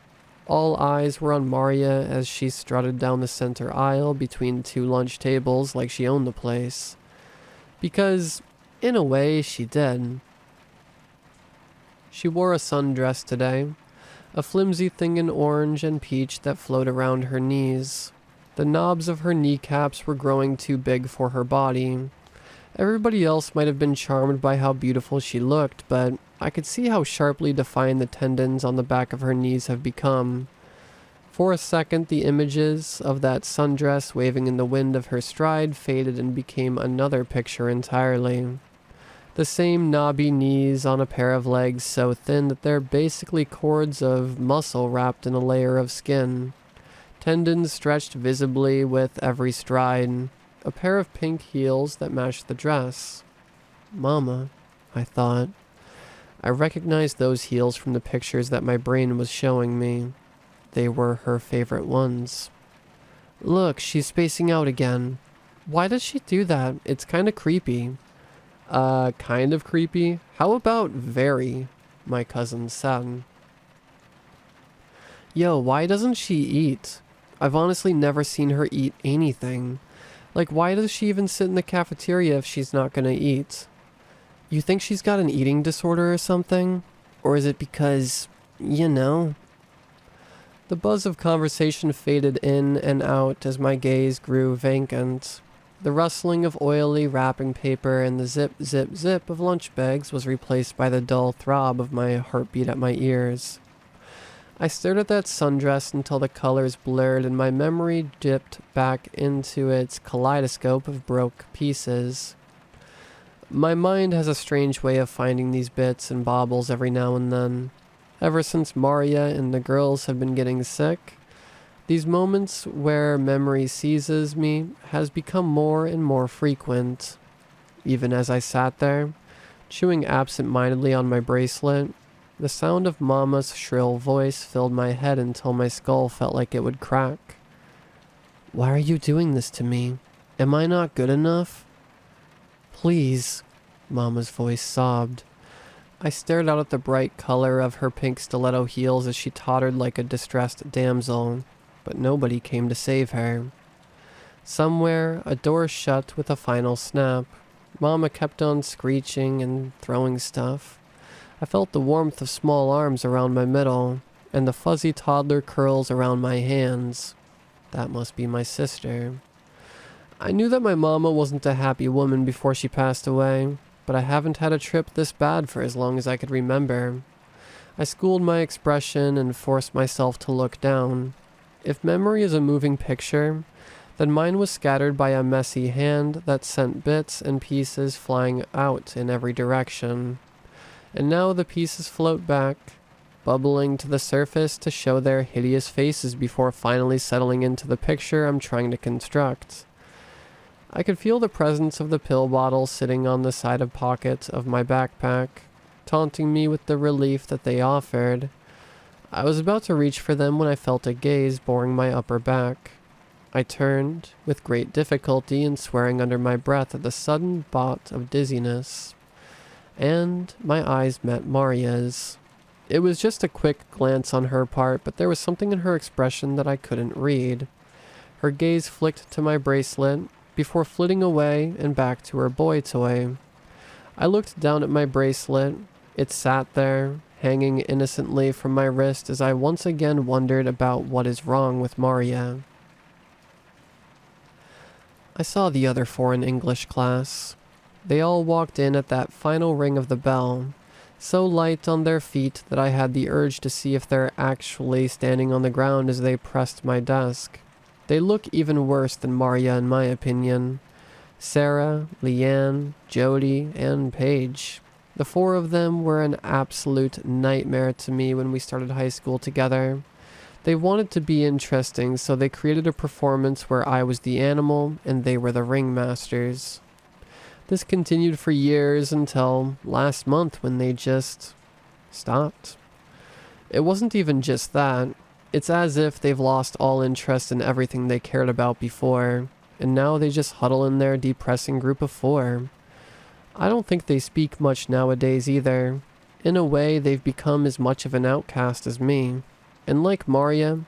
All eyes were on Maria as she strutted down the center aisle between two lunch tables like she owned the place. Because, in a way, she did. She wore a sundress today, a flimsy thing in orange and peach that flowed around her knees. The knobs of her kneecaps were growing too big for her body. Everybody else might have been charmed by how beautiful she looked, but I could see how sharply defined the tendons on the back of her knees have become. For a second, the images of that sundress waving in the wind of her stride faded and became another picture entirely. The same knobby knees on a pair of legs so thin that they're basically cords of muscle wrapped in a layer of skin. Tendons stretched visibly with every stride. A pair of pink heels that matched the dress. Mama, I thought. I recognized those heels from the pictures that my brain was showing me. They were her favorite ones. Look, she's spacing out again. Why does she do that? It's kind of creepy. Kind of creepy? How about very? My cousin said. Yo, why doesn't she eat? I've honestly never seen her eat anything. Like, why does she even sit in the cafeteria if she's not gonna eat? You think she's got an eating disorder or something? Or is it because, you know? The buzz of conversation faded in and out as my gaze grew vacant. The rustling of oily wrapping paper and the zip, zip, zip of lunch bags was replaced by the dull throb of my heartbeat at my ears. I stared at that sundress until the colors blurred and my memory dipped back into its kaleidoscope of broke pieces. My mind has a strange way of finding these bits and baubles every now and then. Ever since Maria and the girls have been getting sick, these moments where memory seizes me has become more and more frequent. Even as I sat there, chewing absent-mindedly on my bracelet, the sound of Mama's shrill voice filled my head until my skull felt like it would crack. Why are you doing this to me? Am I not good enough? Please, Mama's voice sobbed. I stared out at the bright color of her pink stiletto heels as she tottered like a distressed damsel, but nobody came to save her. Somewhere, a door shut with a final snap. Mama kept on screeching and throwing stuff. I felt the warmth of small arms around my middle, and the fuzzy toddler curls around my hands. That must be my sister. I knew that my mama wasn't a happy woman before she passed away, but I haven't had a trip this bad for as long as I could remember. I schooled my expression and forced myself to look down. If memory is a moving picture, then mine was scattered by a messy hand that sent bits and pieces flying out in every direction. And now the pieces float back, bubbling to the surface to show their hideous faces before finally settling into the picture I'm trying to construct. I could feel the presence of the pill bottle sitting on the side of pocket of my backpack, taunting me with the relief that they offered. I was about to reach for them when I felt a gaze boring my upper back. I turned, with great difficulty and swearing under my breath at the sudden bout of dizziness. And my eyes met Maria's. It was just a quick glance on her part, but there was something in her expression that I couldn't read. Her gaze flicked to my bracelet, before flitting away and back to her boy toy. I looked down at my bracelet. It sat there, hanging innocently from my wrist as I once again wondered about what is wrong with Maria. I saw the other four in English class. They all walked in at that final ring of the bell, so light on their feet that I had the urge to see if they're actually standing on the ground as they pressed my desk. They look even worse than Maria in my opinion. Sarah, Leanne, Jody, and Paige. The four of them were an absolute nightmare to me when we started high school together. They wanted to be interesting, so they created a performance where I was the animal and they were the ringmasters. This continued for years until last month when they just stopped. It wasn't even just that. It's as if they've lost all interest in everything they cared about before, and now they just huddle in their depressing group of four. I don't think they speak much nowadays either. In a way, they've become as much of an outcast as me. And like Maria,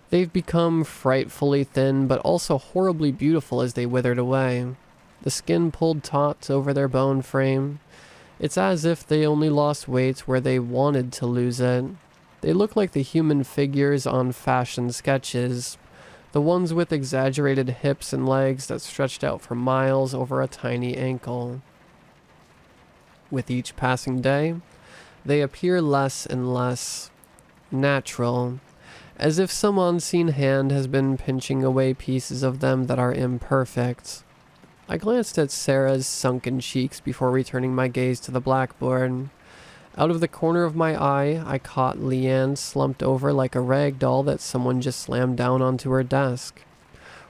they've become frightfully thin but also horribly beautiful as they withered away. The skin pulled taut over their bone frame. It's as if they only lost weight where they wanted to lose it. They look like the human figures on fashion sketches, the ones with exaggerated hips and legs that stretched out for miles over a tiny ankle. With each passing day, they appear less and less natural, as if some unseen hand has been pinching away pieces of them that are imperfect. I glanced at Sarah's sunken cheeks before returning my gaze to the blackboard. Out of the corner of my eye, I caught Leanne slumped over like a rag doll that someone just slammed down onto her desk.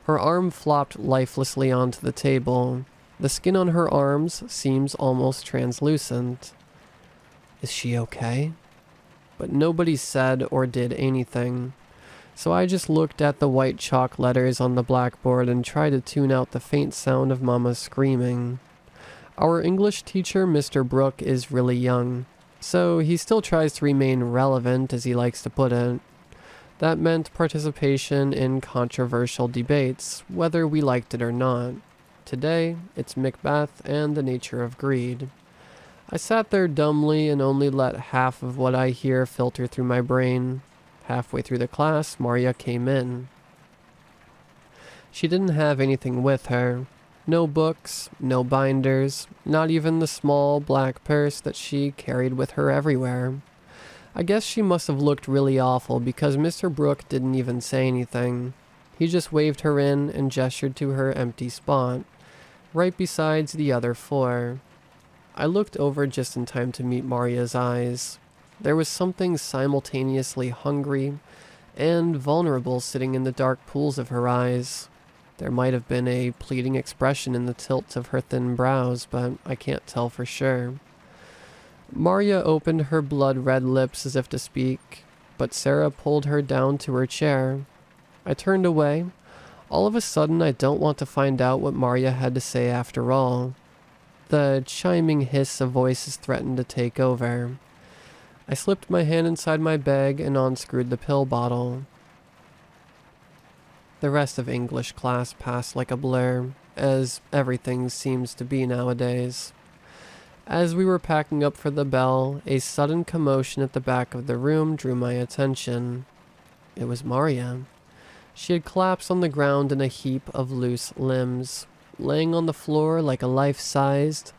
Her arm flopped lifelessly onto the table. The skin on her arms seems almost translucent. Is she okay? But nobody said or did anything. So I just looked at the white chalk letters on the blackboard and tried to tune out the faint sound of Mama screaming. Our English teacher, Mr. Brooke, is really young, so he still tries to remain relevant, as he likes to put it. That meant participation in controversial debates, whether we liked it or not. Today, it's Macbeth and the nature of greed. I sat there dumbly and only let half of what I hear filter through my brain. Halfway through the class, Maria came in. She didn't have anything with her. No books, no binders, not even the small black purse that she carried with her everywhere. I guess she must have looked really awful because Mr. Brooke didn't even say anything. He just waved her in and gestured to her empty spot, right besides the other four. I looked over just in time to meet Maria's eyes. There was something simultaneously hungry and vulnerable sitting in the dark pools of her eyes. There might have been a pleading expression in the tilt of her thin brows, but I can't tell for sure. Maria opened her blood-red lips as if to speak, but Sarah pulled her down to her chair. I turned away. All of a sudden, I don't want to find out what Maria had to say after all. The chiming hiss of voices threatened to take over. I slipped my hand inside my bag and unscrewed the pill bottle. The rest of English class passed like a blur, as everything seems to be nowadays. As we were packing up for the bell, a sudden commotion at the back of the room drew my attention. It was Maria. She had collapsed on the ground in a heap of loose limbs, laying on the floor like a life-sized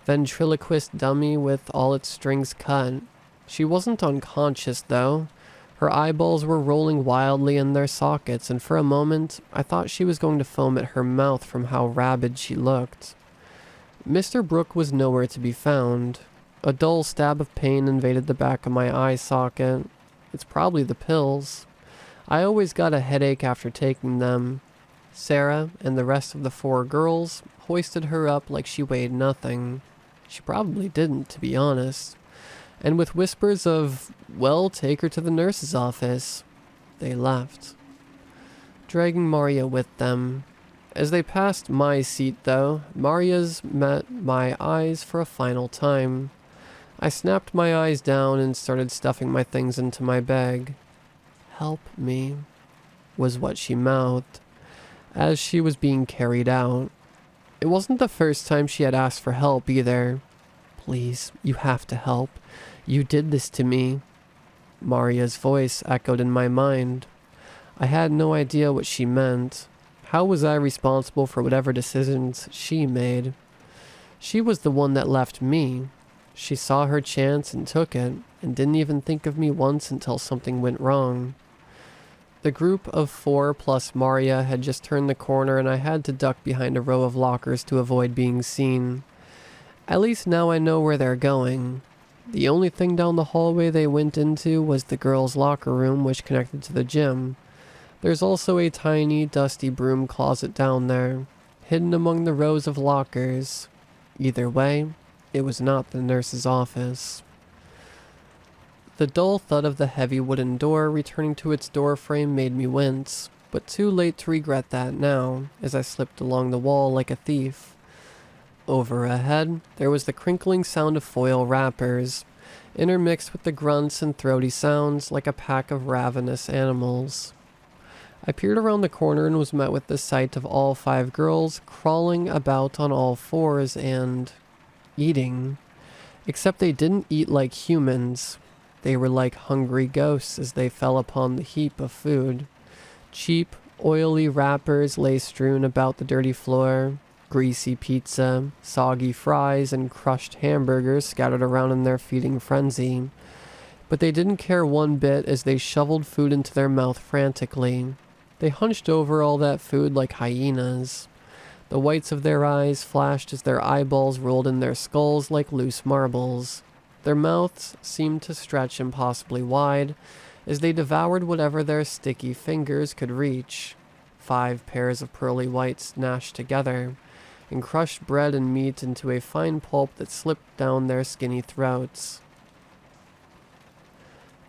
ventriloquist dummy with all its strings cut. She wasn't unconscious, though. Her eyeballs were rolling wildly in their sockets, and for a moment, I thought she was going to foam at her mouth from how rabid she looked. Mr. Brooke was nowhere to be found. A dull stab of pain invaded the back of my eye socket. It's probably the pills. I always got a headache after taking them. Sarah and the rest of the four girls hoisted her up like she weighed nothing. She probably didn't, to be honest. And with whispers of, well, take her to the nurse's office, they left, dragging Maria with them. As they passed my seat, though, Maria's met my eyes for a final time. I snapped my eyes down and started stuffing my things into my bag. "Help me," was what she mouthed, as she was being carried out. It wasn't the first time she had asked for help, either. "Please, you have to help. You did this to me." Maria's voice echoed in my mind. I had no idea what she meant. How was I responsible for whatever decisions she made? She was the one that left me. She saw her chance and took it, and didn't even think of me once until something went wrong. The group of four plus Maria had just turned the corner, and I had to duck behind a row of lockers to avoid being seen. At least now I know where they're going. The only thing down the hallway they went into was the girls' locker room, which connected to the gym. There's also a tiny, dusty broom closet down there, hidden among the rows of lockers. Either way, it was not the nurse's office. The dull thud of the heavy wooden door returning to its door frame made me wince, but too late to regret that now, as I slipped along the wall like a thief. Over ahead, there was the crinkling sound of foil wrappers, intermixed with the grunts and throaty sounds like a pack of ravenous animals. I peered around the corner and was met with the sight of all five girls crawling about on all fours and eating. Except they didn't eat like humans. They were like hungry ghosts as they fell upon the heap of food. Cheap, oily wrappers lay strewn about the dirty floor. Greasy pizza, soggy fries, and crushed hamburgers scattered around in their feeding frenzy. But they didn't care one bit as they shoveled food into their mouth frantically. They hunched over all that food like hyenas. The whites of their eyes flashed as their eyeballs rolled in their skulls like loose marbles. Their mouths seemed to stretch impossibly wide as they devoured whatever their sticky fingers could reach. 5 pairs of pearly whites gnashed together and crushed bread and meat into a fine pulp that slipped down their skinny throats.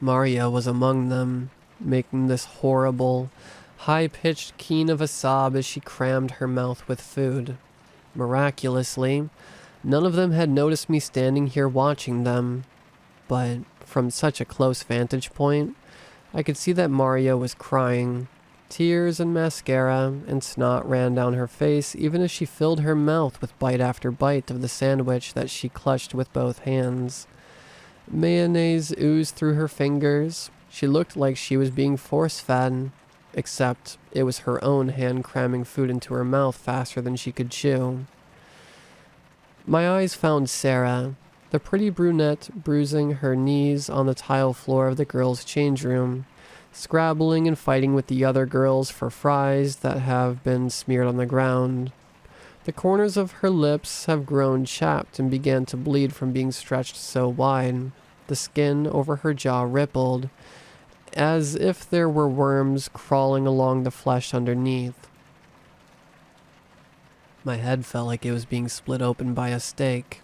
Maria was among them, making this horrible, high-pitched keen of a sob as she crammed her mouth with food. Miraculously, none of them had noticed me standing here watching them, but from such a close vantage point, I could see that Maria was crying. Tears and mascara and snot ran down her face even as she filled her mouth with bite after bite of the sandwich that she clutched with both hands. Mayonnaise oozed through her fingers. She looked like she was being force-fed, except it was her own hand cramming food into her mouth faster than she could chew. My eyes found Sarah, the pretty brunette bruising her knees on the tile floor of the girls' change room, scrabbling and fighting with the other girls for fries that have been smeared on the ground. The corners of her lips have grown chapped and began to bleed from being stretched so wide. The skin over her jaw rippled, as if there were worms crawling along the flesh underneath. My head felt like it was being split open by a steak.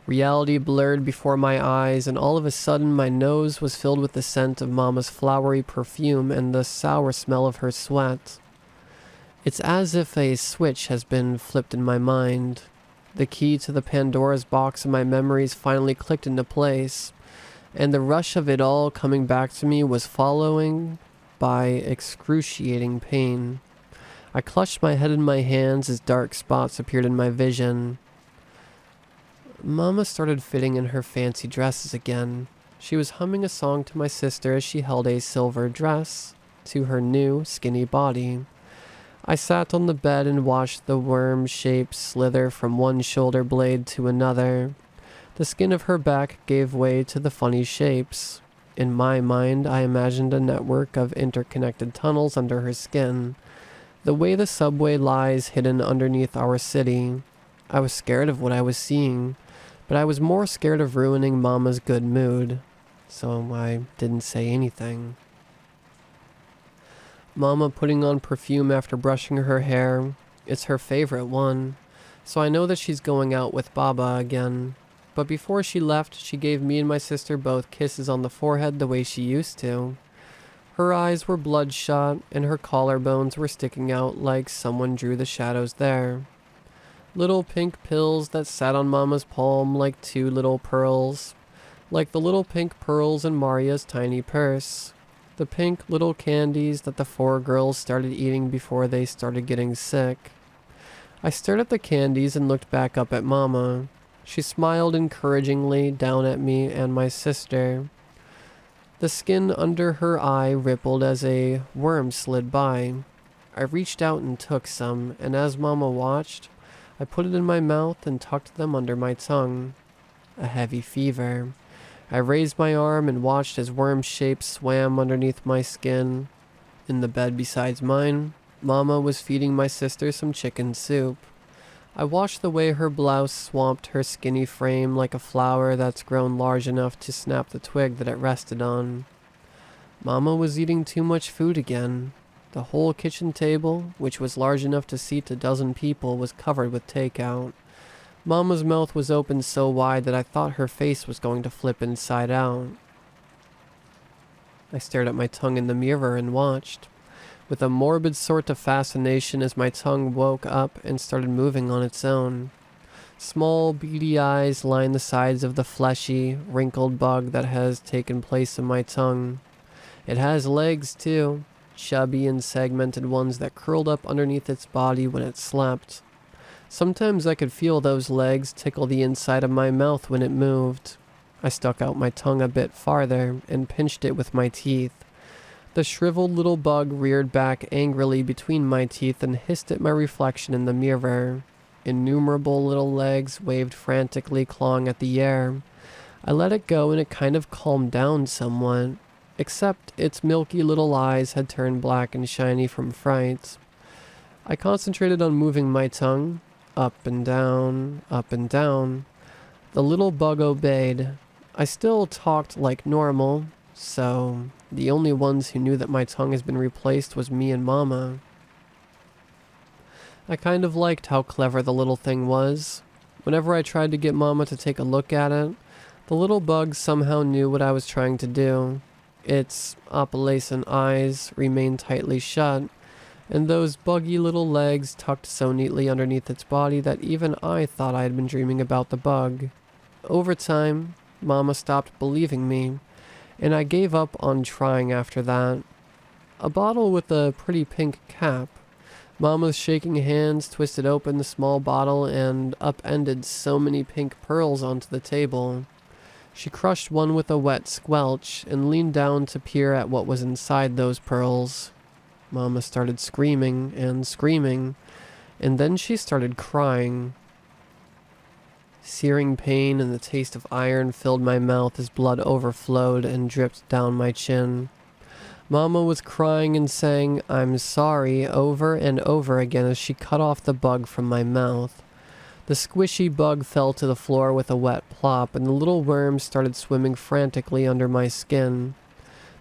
Reality blurred before my eyes, and all of a sudden my nose was filled with the scent of Mama's flowery perfume and the sour smell of her sweat. It's as if a switch has been flipped in my mind. The key to the Pandora's box of my memories finally clicked into place, and the rush of it all coming back to me was following by excruciating pain. I clutched my head in my hands as dark spots appeared in my vision. Mama started fitting in her fancy dresses again. She was humming a song to my sister as she held a silver dress to her new, skinny body. I sat on the bed and watched the worm shapes slither from one shoulder blade to another. The skin of her back gave way to the funny shapes. In my mind, I imagined a network of interconnected tunnels under her skin, the way the subway lies hidden underneath our city. I was scared of what I was seeing, but I was more scared of ruining Mama's good mood, so I didn't say anything. Mama putting on perfume after brushing her hair. It's her favorite one, so I know that she's going out with Baba again. But before she left, she gave me and my sister both kisses on the forehead the way she used to. Her eyes were bloodshot, and her collarbones were sticking out like someone drew the shadows there. Little pink pills that sat on Mama's palm like two little pearls, like the little pink pearls in Maria's tiny purse. The pink little candies that the 4 girls started eating before they started getting sick. I stared at the candies and looked back up at Mama. She smiled encouragingly down at me and my sister. The skin under her eye rippled as a worm slid by. I reached out and took some, and as Mama watched, I put it in my mouth and tucked them under my tongue. A heavy fever. I raised my arm and watched as worm shapes swam underneath my skin. In the bed beside mine, Mama was feeding my sister some chicken soup. I watched the way her blouse swamped her skinny frame like a flower that's grown large enough to snap the twig that it rested on. Mama was eating too much food again. The whole kitchen table, which was large enough to seat a dozen people, was covered with takeout. Mama's mouth was open so wide that I thought her face was going to flip inside out. I stared at my tongue in the mirror and watched, with a morbid sort of fascination as my tongue woke up and started moving on its own. Small, beady eyes lined the sides of the fleshy, wrinkled bug that has taken place in my tongue. It has legs, too, chubby and segmented ones that curled up underneath its body when it slept. Sometimes I could feel those legs tickle the inside of my mouth when it moved. I stuck out my tongue a bit farther and pinched it with my teeth. The shriveled little bug reared back angrily between my teeth and hissed at my reflection in the mirror. Innumerable little legs waved frantically, clawing at the air. I let it go and it kind of calmed down somewhat, except its milky little eyes had turned black and shiny from fright. I concentrated on moving my tongue, up and down, up and down. The little bug obeyed. I still talked like normal, so the only ones who knew that my tongue has been replaced was me and Mama. I kind of liked how clever the little thing was. Whenever I tried to get Mama to take a look at it, the little bug somehow knew what I was trying to do. Its opalescent eyes remained tightly shut, and those buggy little legs tucked so neatly underneath its body that even I thought I had been dreaming about the bug. Over time, Mama stopped believing me, and I gave up on trying after that. A bottle with a pretty pink cap. Mama's shaking hands twisted open the small bottle and upended so many pink pearls onto the table. She crushed one with a wet squelch and leaned down to peer at what was inside those pearls. Mama started screaming and screaming, and then she started crying. Searing pain and the taste of iron filled my mouth as blood overflowed and dripped down my chin. Mama was crying and saying, "I'm sorry," over and over again as she cut off the bug from my mouth. The squishy bug fell to the floor with a wet plop, and the little worms started swimming frantically under my skin.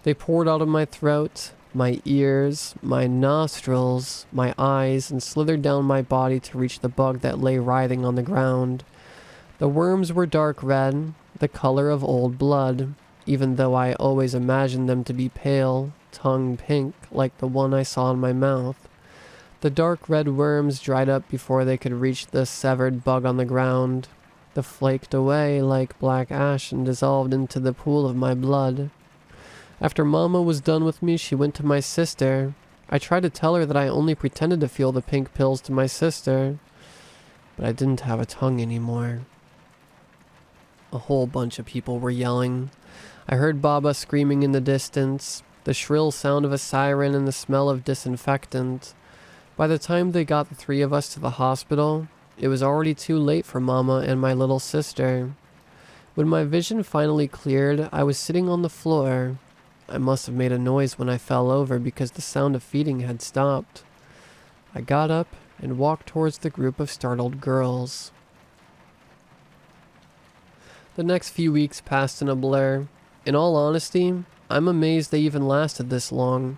They poured out of my throat, my ears, my nostrils, my eyes, and slithered down my body to reach the bug that lay writhing on the ground. The worms were dark red, the color of old blood, even though I always imagined them to be pale, tongue pink, like the one I saw in my mouth. The dark red worms dried up before they could reach the severed bug on the ground. They flaked away like black ash and dissolved into the pool of my blood. After Mama was done with me, she went to my sister. I tried to tell her that I only pretended to feel the pink pills to my sister, but I didn't have a tongue anymore. A whole bunch of people were yelling. I heard Baba screaming in the distance, the shrill sound of a siren and the smell of disinfectant. By the time they got the three of us to the hospital, it was already too late for Mama and my little sister. When my vision finally cleared, I was sitting on the floor. I must have made a noise when I fell over because the sound of feeding had stopped. I got up and walked towards the group of startled girls. The next few weeks passed in a blur. In all honesty, I'm amazed they even lasted this long.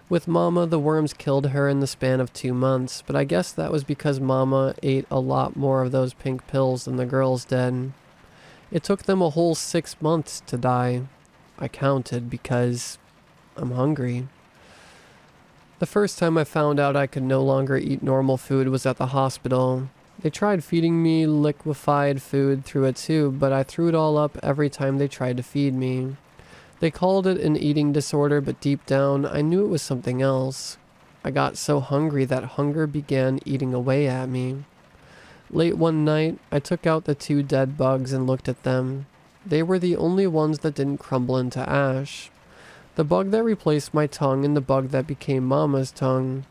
With Mama, the worms killed her in the span of 2 months, but I guess that was because Mama ate a lot more of those pink pills than the girls did. It took them a whole 6 months to die. I counted because I'm hungry. The first time I found out I could no longer eat normal food was at the hospital. They tried feeding me liquefied food through a tube, but I threw it all up every time they tried to feed me. They called it an eating disorder, but deep down, I knew it was something else. I got so hungry that hunger began eating away at me. Late one night, I took out the 2 dead bugs and looked at them. They were the only ones that didn't crumble into ash. The bug that replaced my tongue and the bug that became Mama's tongue.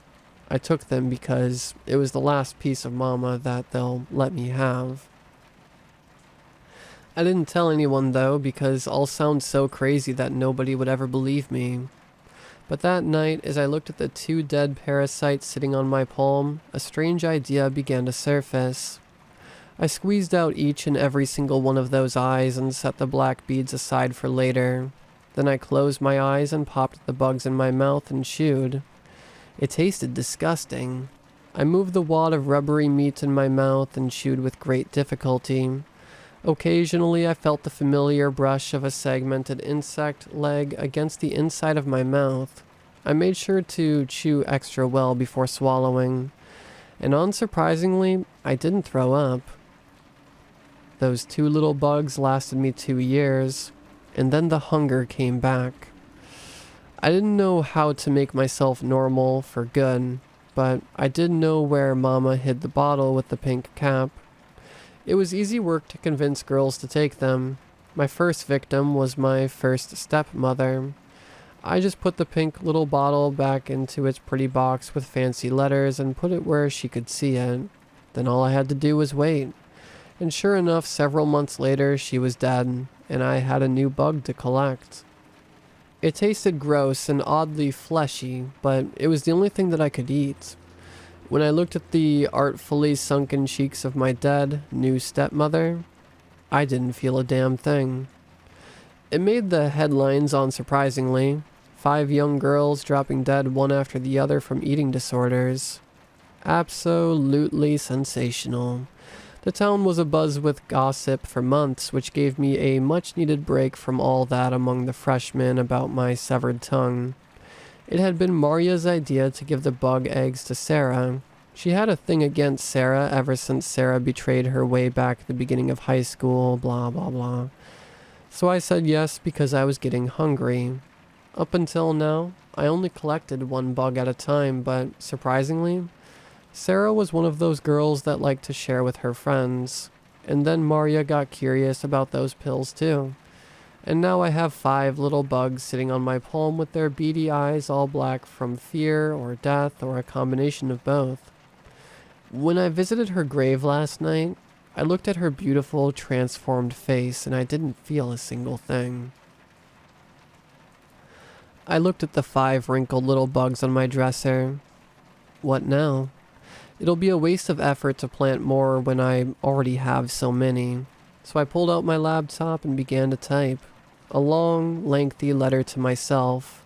I took them because it was the last piece of Mama that they'll let me have. I didn't tell anyone though, because I'll sound so crazy that nobody would ever believe me. But that night, as I looked at the 2 dead parasites sitting on my palm, a strange idea began to surface. I squeezed out each and every single one of those eyes and set the black beads aside for later. Then I closed my eyes and popped the bugs in my mouth and chewed. It tasted disgusting. I moved the wad of rubbery meat in my mouth and chewed with great difficulty. Occasionally, I felt the familiar brush of a segmented insect leg against the inside of my mouth. I made sure to chew extra well before swallowing. And unsurprisingly, I didn't throw up. Those 2 little bugs lasted me 2 years, and then the hunger came back. I didn't know how to make myself normal for good, but I did know where Mama hid the bottle with the pink cap. It was easy work to convince girls to take them. My first victim was my first stepmother. I just put the pink little bottle back into its pretty box with fancy letters and put it where she could see it. Then all I had to do was wait. And sure enough, several months later, she was dead, and I had a new bug to collect. It tasted gross and oddly fleshy, but it was the only thing that I could eat. When I looked at the artfully sunken cheeks of my dead, new stepmother, I didn't feel a damn thing. It made the headlines unsurprisingly. 5 young girls dropping dead one after the other from eating disorders. Absolutely sensational. The town was abuzz with gossip for months, which gave me a much-needed break from all that among the freshmen about my severed tongue. It had been Maria's idea to give the bug eggs to Sarah. She had a thing against Sarah ever since Sarah betrayed her way back at the beginning of high school, blah blah blah. So I said yes because I was getting hungry. Up until now, I only collected one bug at a time, but surprisingly, Sarah was one of those girls that liked to share with her friends. And then Maria got curious about those pills too. And now I have 5 little bugs sitting on my palm with their beady eyes all black from fear or death or a combination of both. When I visited her grave last night, I looked at her beautiful, transformed face and I didn't feel a single thing. I looked at the 5 wrinkled little bugs on my dresser. What now? It'll be a waste of effort to plant more when I already have so many. So I pulled out my laptop and began to type. A long, lengthy letter to myself.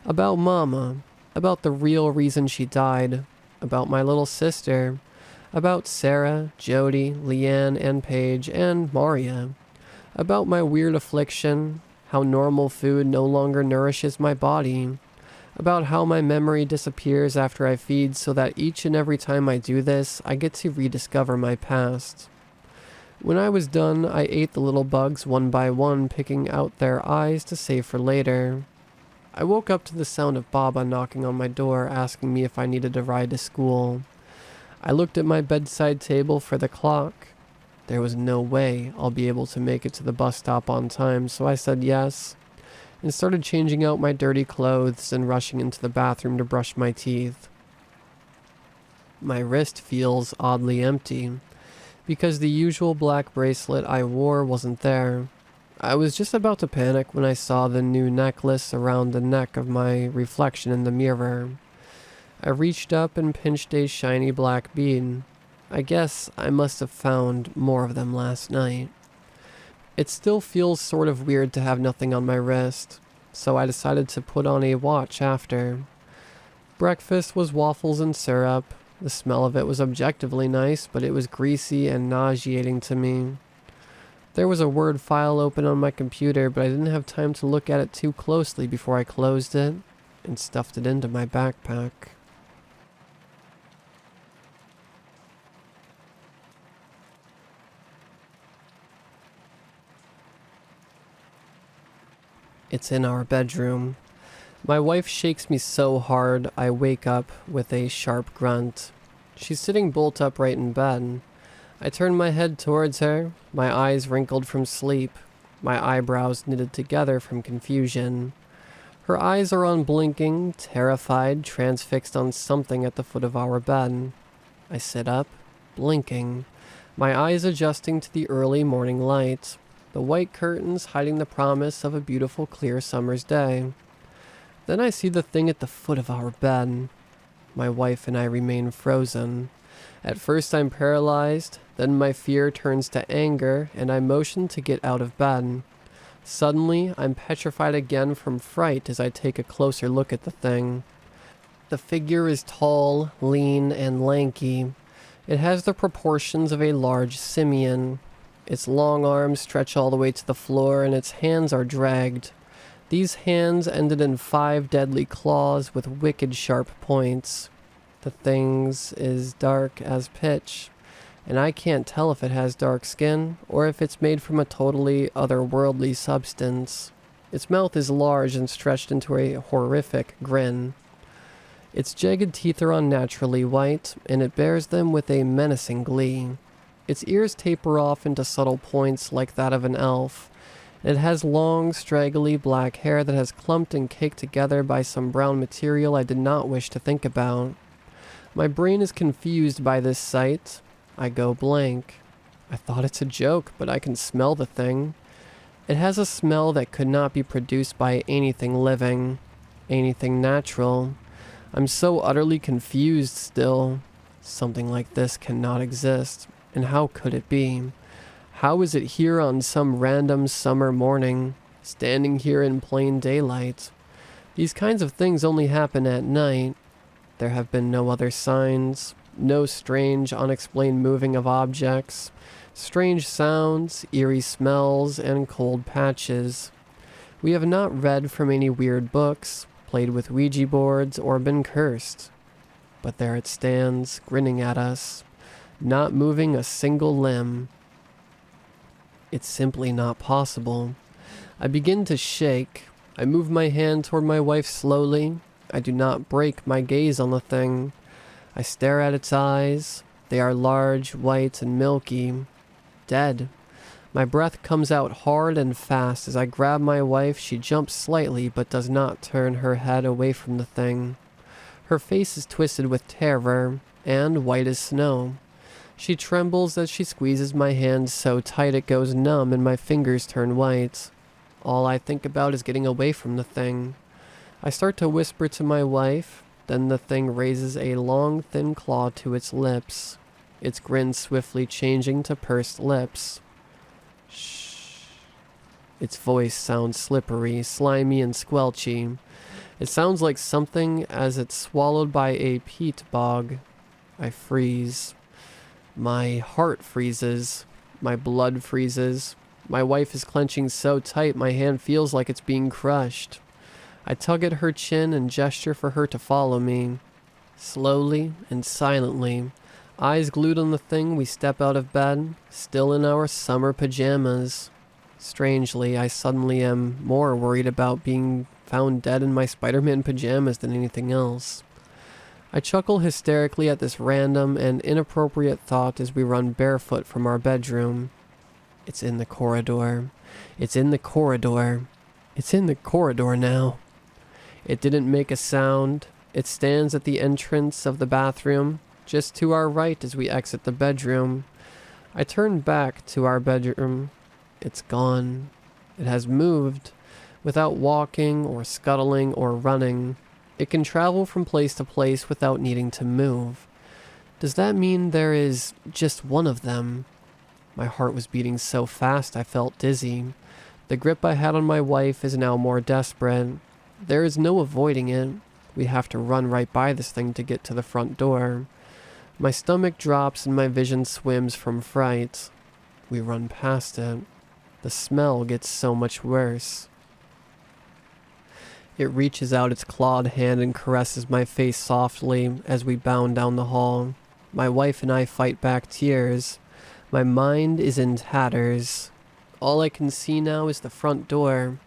About Mama. About the real reason she died. About my little sister. About Sarah, Jody, Leanne, and Paige, and Maria. About my weird affliction. How normal food no longer nourishes my body. About how my memory disappears after I feed so that each and every time I do this, I get to rediscover my past. When I was done, I ate the little bugs one by one, picking out their eyes to save for later. I woke up to the sound of Baba knocking on my door, asking me if I needed a ride to school. I looked at my bedside table for the clock. There was no way I'll be able to make it to the bus stop on time, so I said yes, and started changing out my dirty clothes and rushing into the bathroom to brush my teeth. My wrist feels oddly empty, because the usual black bracelet I wore wasn't there. I was just about to panic when I saw the new necklace around the neck of my reflection in the mirror. I reached up and pinched a shiny black bead. I guess I must have found more of them last night. It still feels sort of weird to have nothing on my wrist, so I decided to put on a watch after. Breakfast was waffles and syrup. The smell of it was objectively nice, but it was greasy and nauseating to me. There was a Word file open on my computer, but I didn't have time to look at it too closely before I closed it and stuffed it into my backpack. It's in our bedroom. My wife shakes me so hard I wake up with a sharp grunt. She's sitting bolt upright in bed. I turn my head towards her, my eyes wrinkled from sleep, my eyebrows knitted together from confusion. Her eyes are unblinking, terrified, transfixed on something at the foot of our bed. I sit up, blinking, my eyes adjusting to the early morning light, the white curtains hiding the promise of a beautiful clear summer's day. Then I see the thing at the foot of our bed. My wife and I remain frozen. At first I'm paralyzed, then my fear turns to anger, and I motion to get out of bed. Suddenly, I'm petrified again from fright as I take a closer look at the thing. The figure is tall, lean, and lanky. It has the proportions of a large simian. Its long arms stretch all the way to the floor, and its hands are dragged. These hands ended in 5 deadly claws with wicked sharp points. The thing's is dark as pitch, and I can't tell if it has dark skin or if it's made from a totally otherworldly substance. Its mouth is large and stretched into a horrific grin. Its jagged teeth are unnaturally white, and it bears them with a menacing glee. Its ears taper off into subtle points like that of an elf. It has long, straggly black hair that has clumped and caked together by some brown material I did not wish to think about. My brain is confused by this sight. I go blank. I thought it's a joke, but I can smell the thing. It has a smell that could not be produced by anything living, anything natural. I'm so utterly confused still. Something like this cannot exist, and how could it be? How is it here on some random summer morning, standing here in plain daylight? These kinds of things only happen at night. There have been no other signs, no strange, unexplained moving of objects, strange sounds, eerie smells, and cold patches. We have not read from any weird books, played with Ouija boards, or been cursed. But there it stands, grinning at us, not moving a single limb. It's simply not possible. I begin to shake. I move my hand toward my wife slowly. I do not break my gaze on the thing. I stare at its eyes. They are large, white, and milky. Dead. My breath comes out hard and fast. As I grab my wife, she jumps slightly but does not turn her head away from the thing. Her face is twisted with terror and white as snow. She trembles as she squeezes my hand so tight it goes numb and my fingers turn white. All I think about is getting away from the thing. I start to whisper to my wife, then the thing raises a long, thin claw to its lips, its grin swiftly changing to pursed lips. Shh. Its voice sounds slippery, slimy, and squelchy. It sounds like something as it's swallowed by a peat bog. I freeze. My heart freezes. My blood freezes. My wife is clenching so tight my hand feels like it's being crushed. I tug at her chin and gesture for her to follow me. Slowly and silently, eyes glued on the thing, we step out of bed, still in our summer pajamas. Strangely, I suddenly am more worried about being found dead in my Spider-Man pajamas than anything else. I chuckle hysterically at this random and inappropriate thought as we run barefoot from our bedroom. It's in the corridor. It's in the corridor. It's in the corridor now. It didn't make a sound. It stands at the entrance of the bathroom, just to our right as we exit the bedroom. I turn back to our bedroom. It's gone. It has moved. Without walking or scuttling or running, it can travel from place to place without needing to move. Does that mean there is just one of them? My heart was beating so fast I felt dizzy. The grip I had on my wife is now more desperate. There is no avoiding it. We have to run right by this thing to get to the front door. My stomach drops and my vision swims from fright. We run past it. The smell gets so much worse. It reaches out its clawed hand and caresses my face softly as we bound down the hall. My wife and I fight back tears. My mind is in tatters. All I can see now is the front door.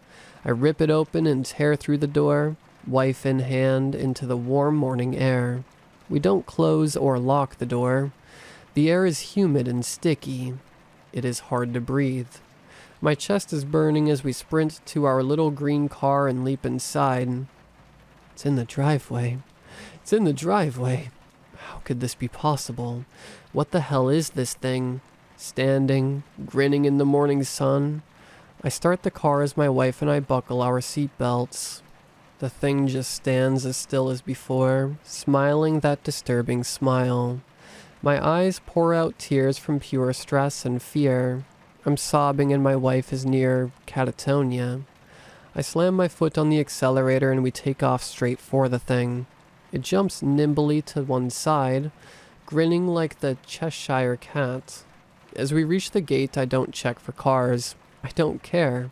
I rip it open and tear through the door, wife in hand, into the warm morning air. We don't close or lock the door. The air is humid and sticky. It is hard to breathe. My chest is burning as we sprint to our little green car and leap inside. It's in the driveway. It's in the driveway. How could this be possible? What the hell is this thing? Standing, grinning in the morning sun. I start the car as my wife and I buckle our seatbelts. The thing just stands as still as before, smiling that disturbing smile. My eyes pour out tears from pure stress and fear. I'm sobbing and my wife is near catatonia. I slam my foot on the accelerator and we take off straight for the thing. It jumps nimbly to one side, grinning like the Cheshire cat. As we reach the gate, I don't check for cars. I don't care.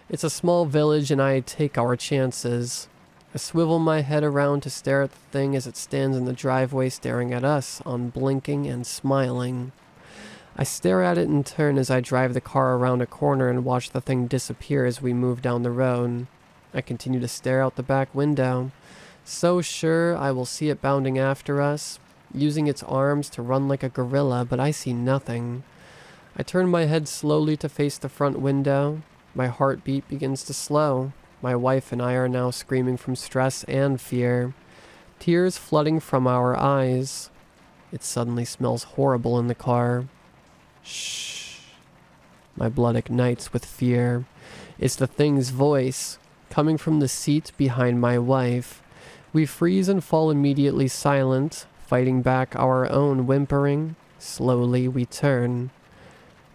It's a small village and I take our chances. I swivel my head around to stare at the thing as it stands in the driveway staring at us, unblinking and smiling. I stare at it in turn as I drive the car around a corner and watch the thing disappear as we move down the road. I continue to stare out the back window, so sure I will see it bounding after us, using its arms to run like a gorilla, but I see nothing. I turn my head slowly to face the front window. My heartbeat begins to slow. My wife and I are now screaming from stress and fear, tears flooding from our eyes. It suddenly smells horrible in the car. Shh. My blood ignites with fear. It's the thing's voice, coming from the seat behind my wife. We freeze and fall immediately silent, fighting back our own whimpering. Slowly we turn.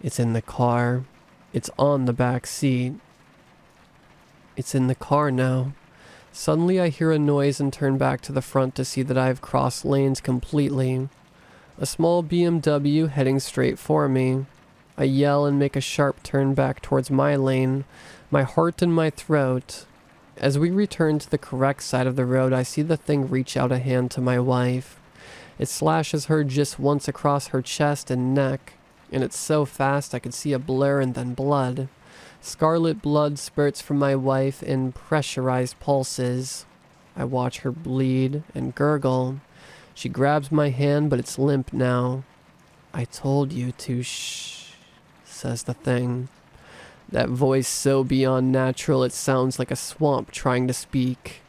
It's in the car. It's on the back seat. It's in the car now. Suddenly I hear a noise and turn back to the front to see that I have crossed lanes completely. A small BMW heading straight for me. I yell and make a sharp turn back towards my lane, my heart in my throat. As we return to the correct side of the road, I see the thing reach out a hand to my wife. It slashes her just once across her chest and neck, and it's so fast I could see a blur and then blood. Scarlet blood spurts from my wife in pressurized pulses. I watch her bleed and gurgle. She grabs my hand, but it's limp now. I told you to shh, says the thing. That voice so beyond natural it sounds like a swamp trying to speak.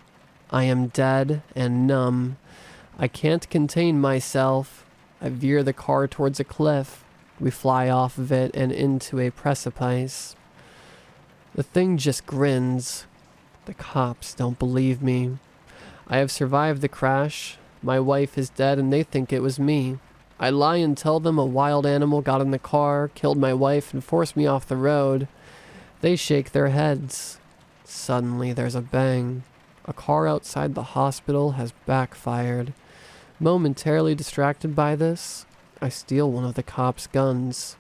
I am dead and numb. I can't contain myself. I veer the car towards a cliff. We fly off of it and into a precipice. The thing just grins. The cops don't believe me. I have survived the crash. My wife is dead and they think it was me. I lie and tell them a wild animal got in the car, killed my wife, and forced me off the road. They shake their heads. Suddenly there's a bang. A car outside the hospital has backfired. Momentarily distracted by this, I steal one of the cops' guns.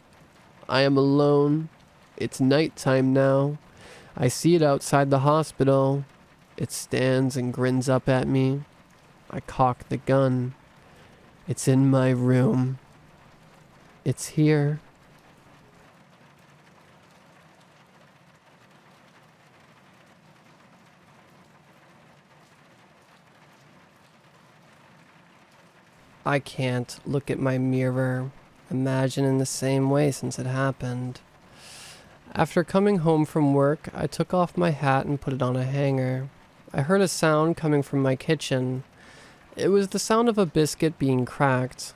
I am alone. It's nighttime now. I see it outside the hospital. It stands and grins up at me. I cock the gun. It's in my room. It's here. I can't look at my mirror, imagine in the same way since it happened. After coming home from work, I took off my hat and put it on a hanger. I heard a sound coming from my kitchen. It was the sound of a biscuit being cracked.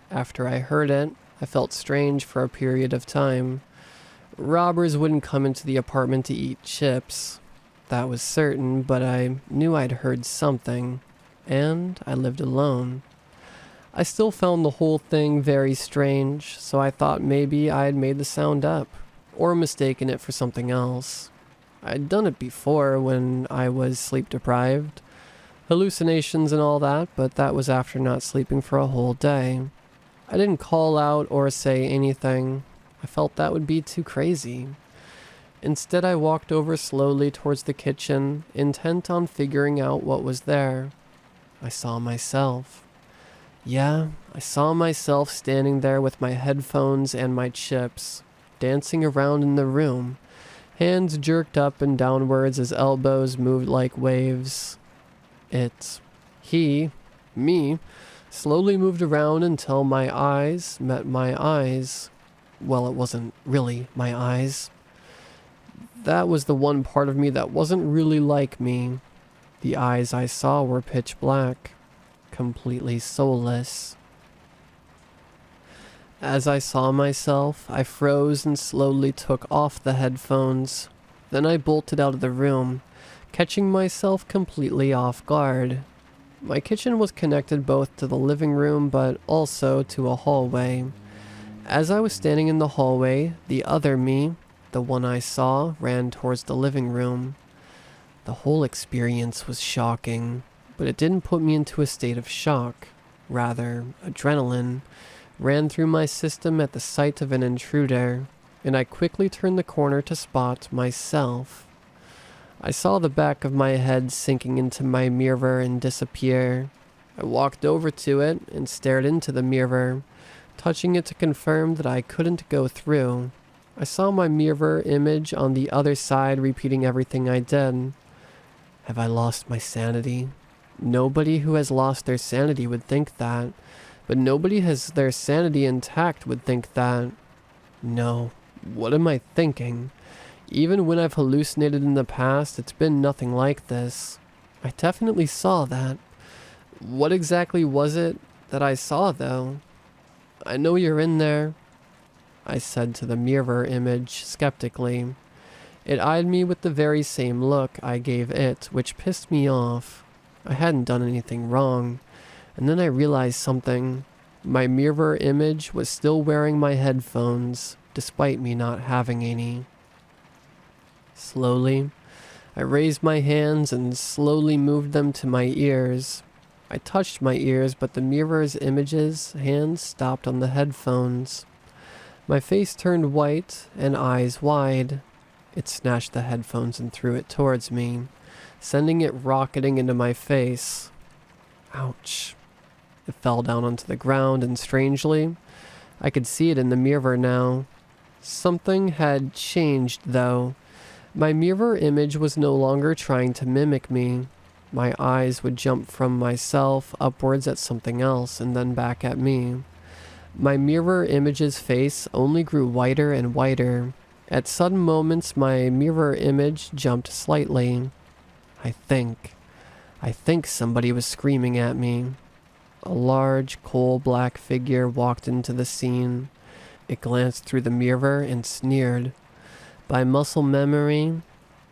After I heard it, I felt strange for a period of time. Robbers wouldn't come into the apartment to eat chips. That was certain, but I knew I'd heard something, and I lived alone. I still found the whole thing very strange, so I thought maybe I had made the sound up, or mistaken it for something else. I'd done it before when I was sleep deprived. Hallucinations and all that, but that was after not sleeping for a whole day. I didn't call out or say anything. I felt that would be too crazy. Instead, I walked over slowly towards the kitchen, intent on figuring out what was there. I saw myself. Yeah, I saw myself standing there with my headphones and my chips, dancing around in the room, hands jerked up and downwards as elbows moved like waves. Me, slowly moved around until my eyes met my eyes. Well, it wasn't really my eyes. That was the one part of me that wasn't really like me. The eyes I saw were pitch black, completely soulless. As I saw myself, I froze and slowly took off the headphones. Then I bolted out of the room, catching myself completely off guard. My kitchen was connected both to the living room but also to a hallway. As I was standing in the hallway, the other me, the one I saw, ran towards the living room. The whole experience was shocking, but it didn't put me into a state of shock. Rather, adrenaline ran through my system at the sight of an intruder, and I quickly turned the corner to spot myself. I saw the back of my head sinking into my mirror and disappear. I walked over to it and stared into the mirror, touching it to confirm that I couldn't go through. I saw my mirror image on the other side repeating everything I did. Have I lost my sanity? Nobody who has lost their sanity would think that, but nobody has their sanity intact would think that. No, what am I thinking? Even when I've hallucinated in the past, it's been nothing like this. I definitely saw that. What exactly was it that I saw, though? I know you're in there, I said to the mirror image skeptically. It eyed me with the very same look I gave it, which pissed me off. I hadn't done anything wrong, and then I realized something. My mirror image was still wearing my headphones, despite me not having any. Slowly, I raised my hands and slowly moved them to my ears. I touched my ears, but the mirror's image's hands stopped on the headphones. My face turned white and eyes wide. It snatched the headphones and threw it towards me, sending it rocketing into my face. Ouch. It fell down onto the ground, and strangely, I could see it in the mirror now. Something had changed, though. My mirror image was no longer trying to mimic me. My eyes would jump from myself upwards at something else and then back at me. My mirror image's face only grew whiter and whiter. At sudden moments, my mirror image jumped slightly. I think somebody was screaming at me. A large, coal-black figure walked into the scene. It glanced through the mirror and sneered. By muscle memory,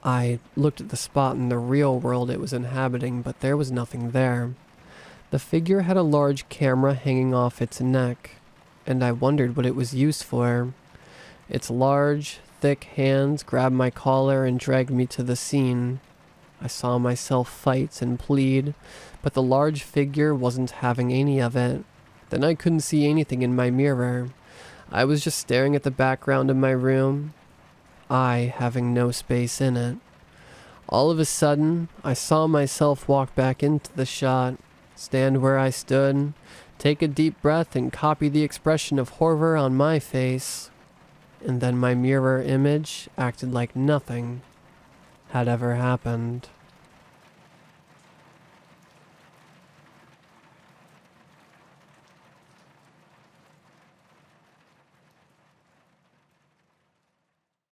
I looked at the spot in the real world it was inhabiting, but there was nothing there. The figure had a large camera hanging off its neck, and I wondered what it was used for. Its large, thick hands grabbed my collar and dragged me to the scene. I saw myself fight and plead, but the large figure wasn't having any of it. Then I couldn't see anything in my mirror. I was just staring at the background of my room, I having no space in it. All of a sudden, I saw myself walk back into the shot, stand where I stood, take a deep breath and copy the expression of horror on my face. And then my mirror image acted like nothing had ever happened.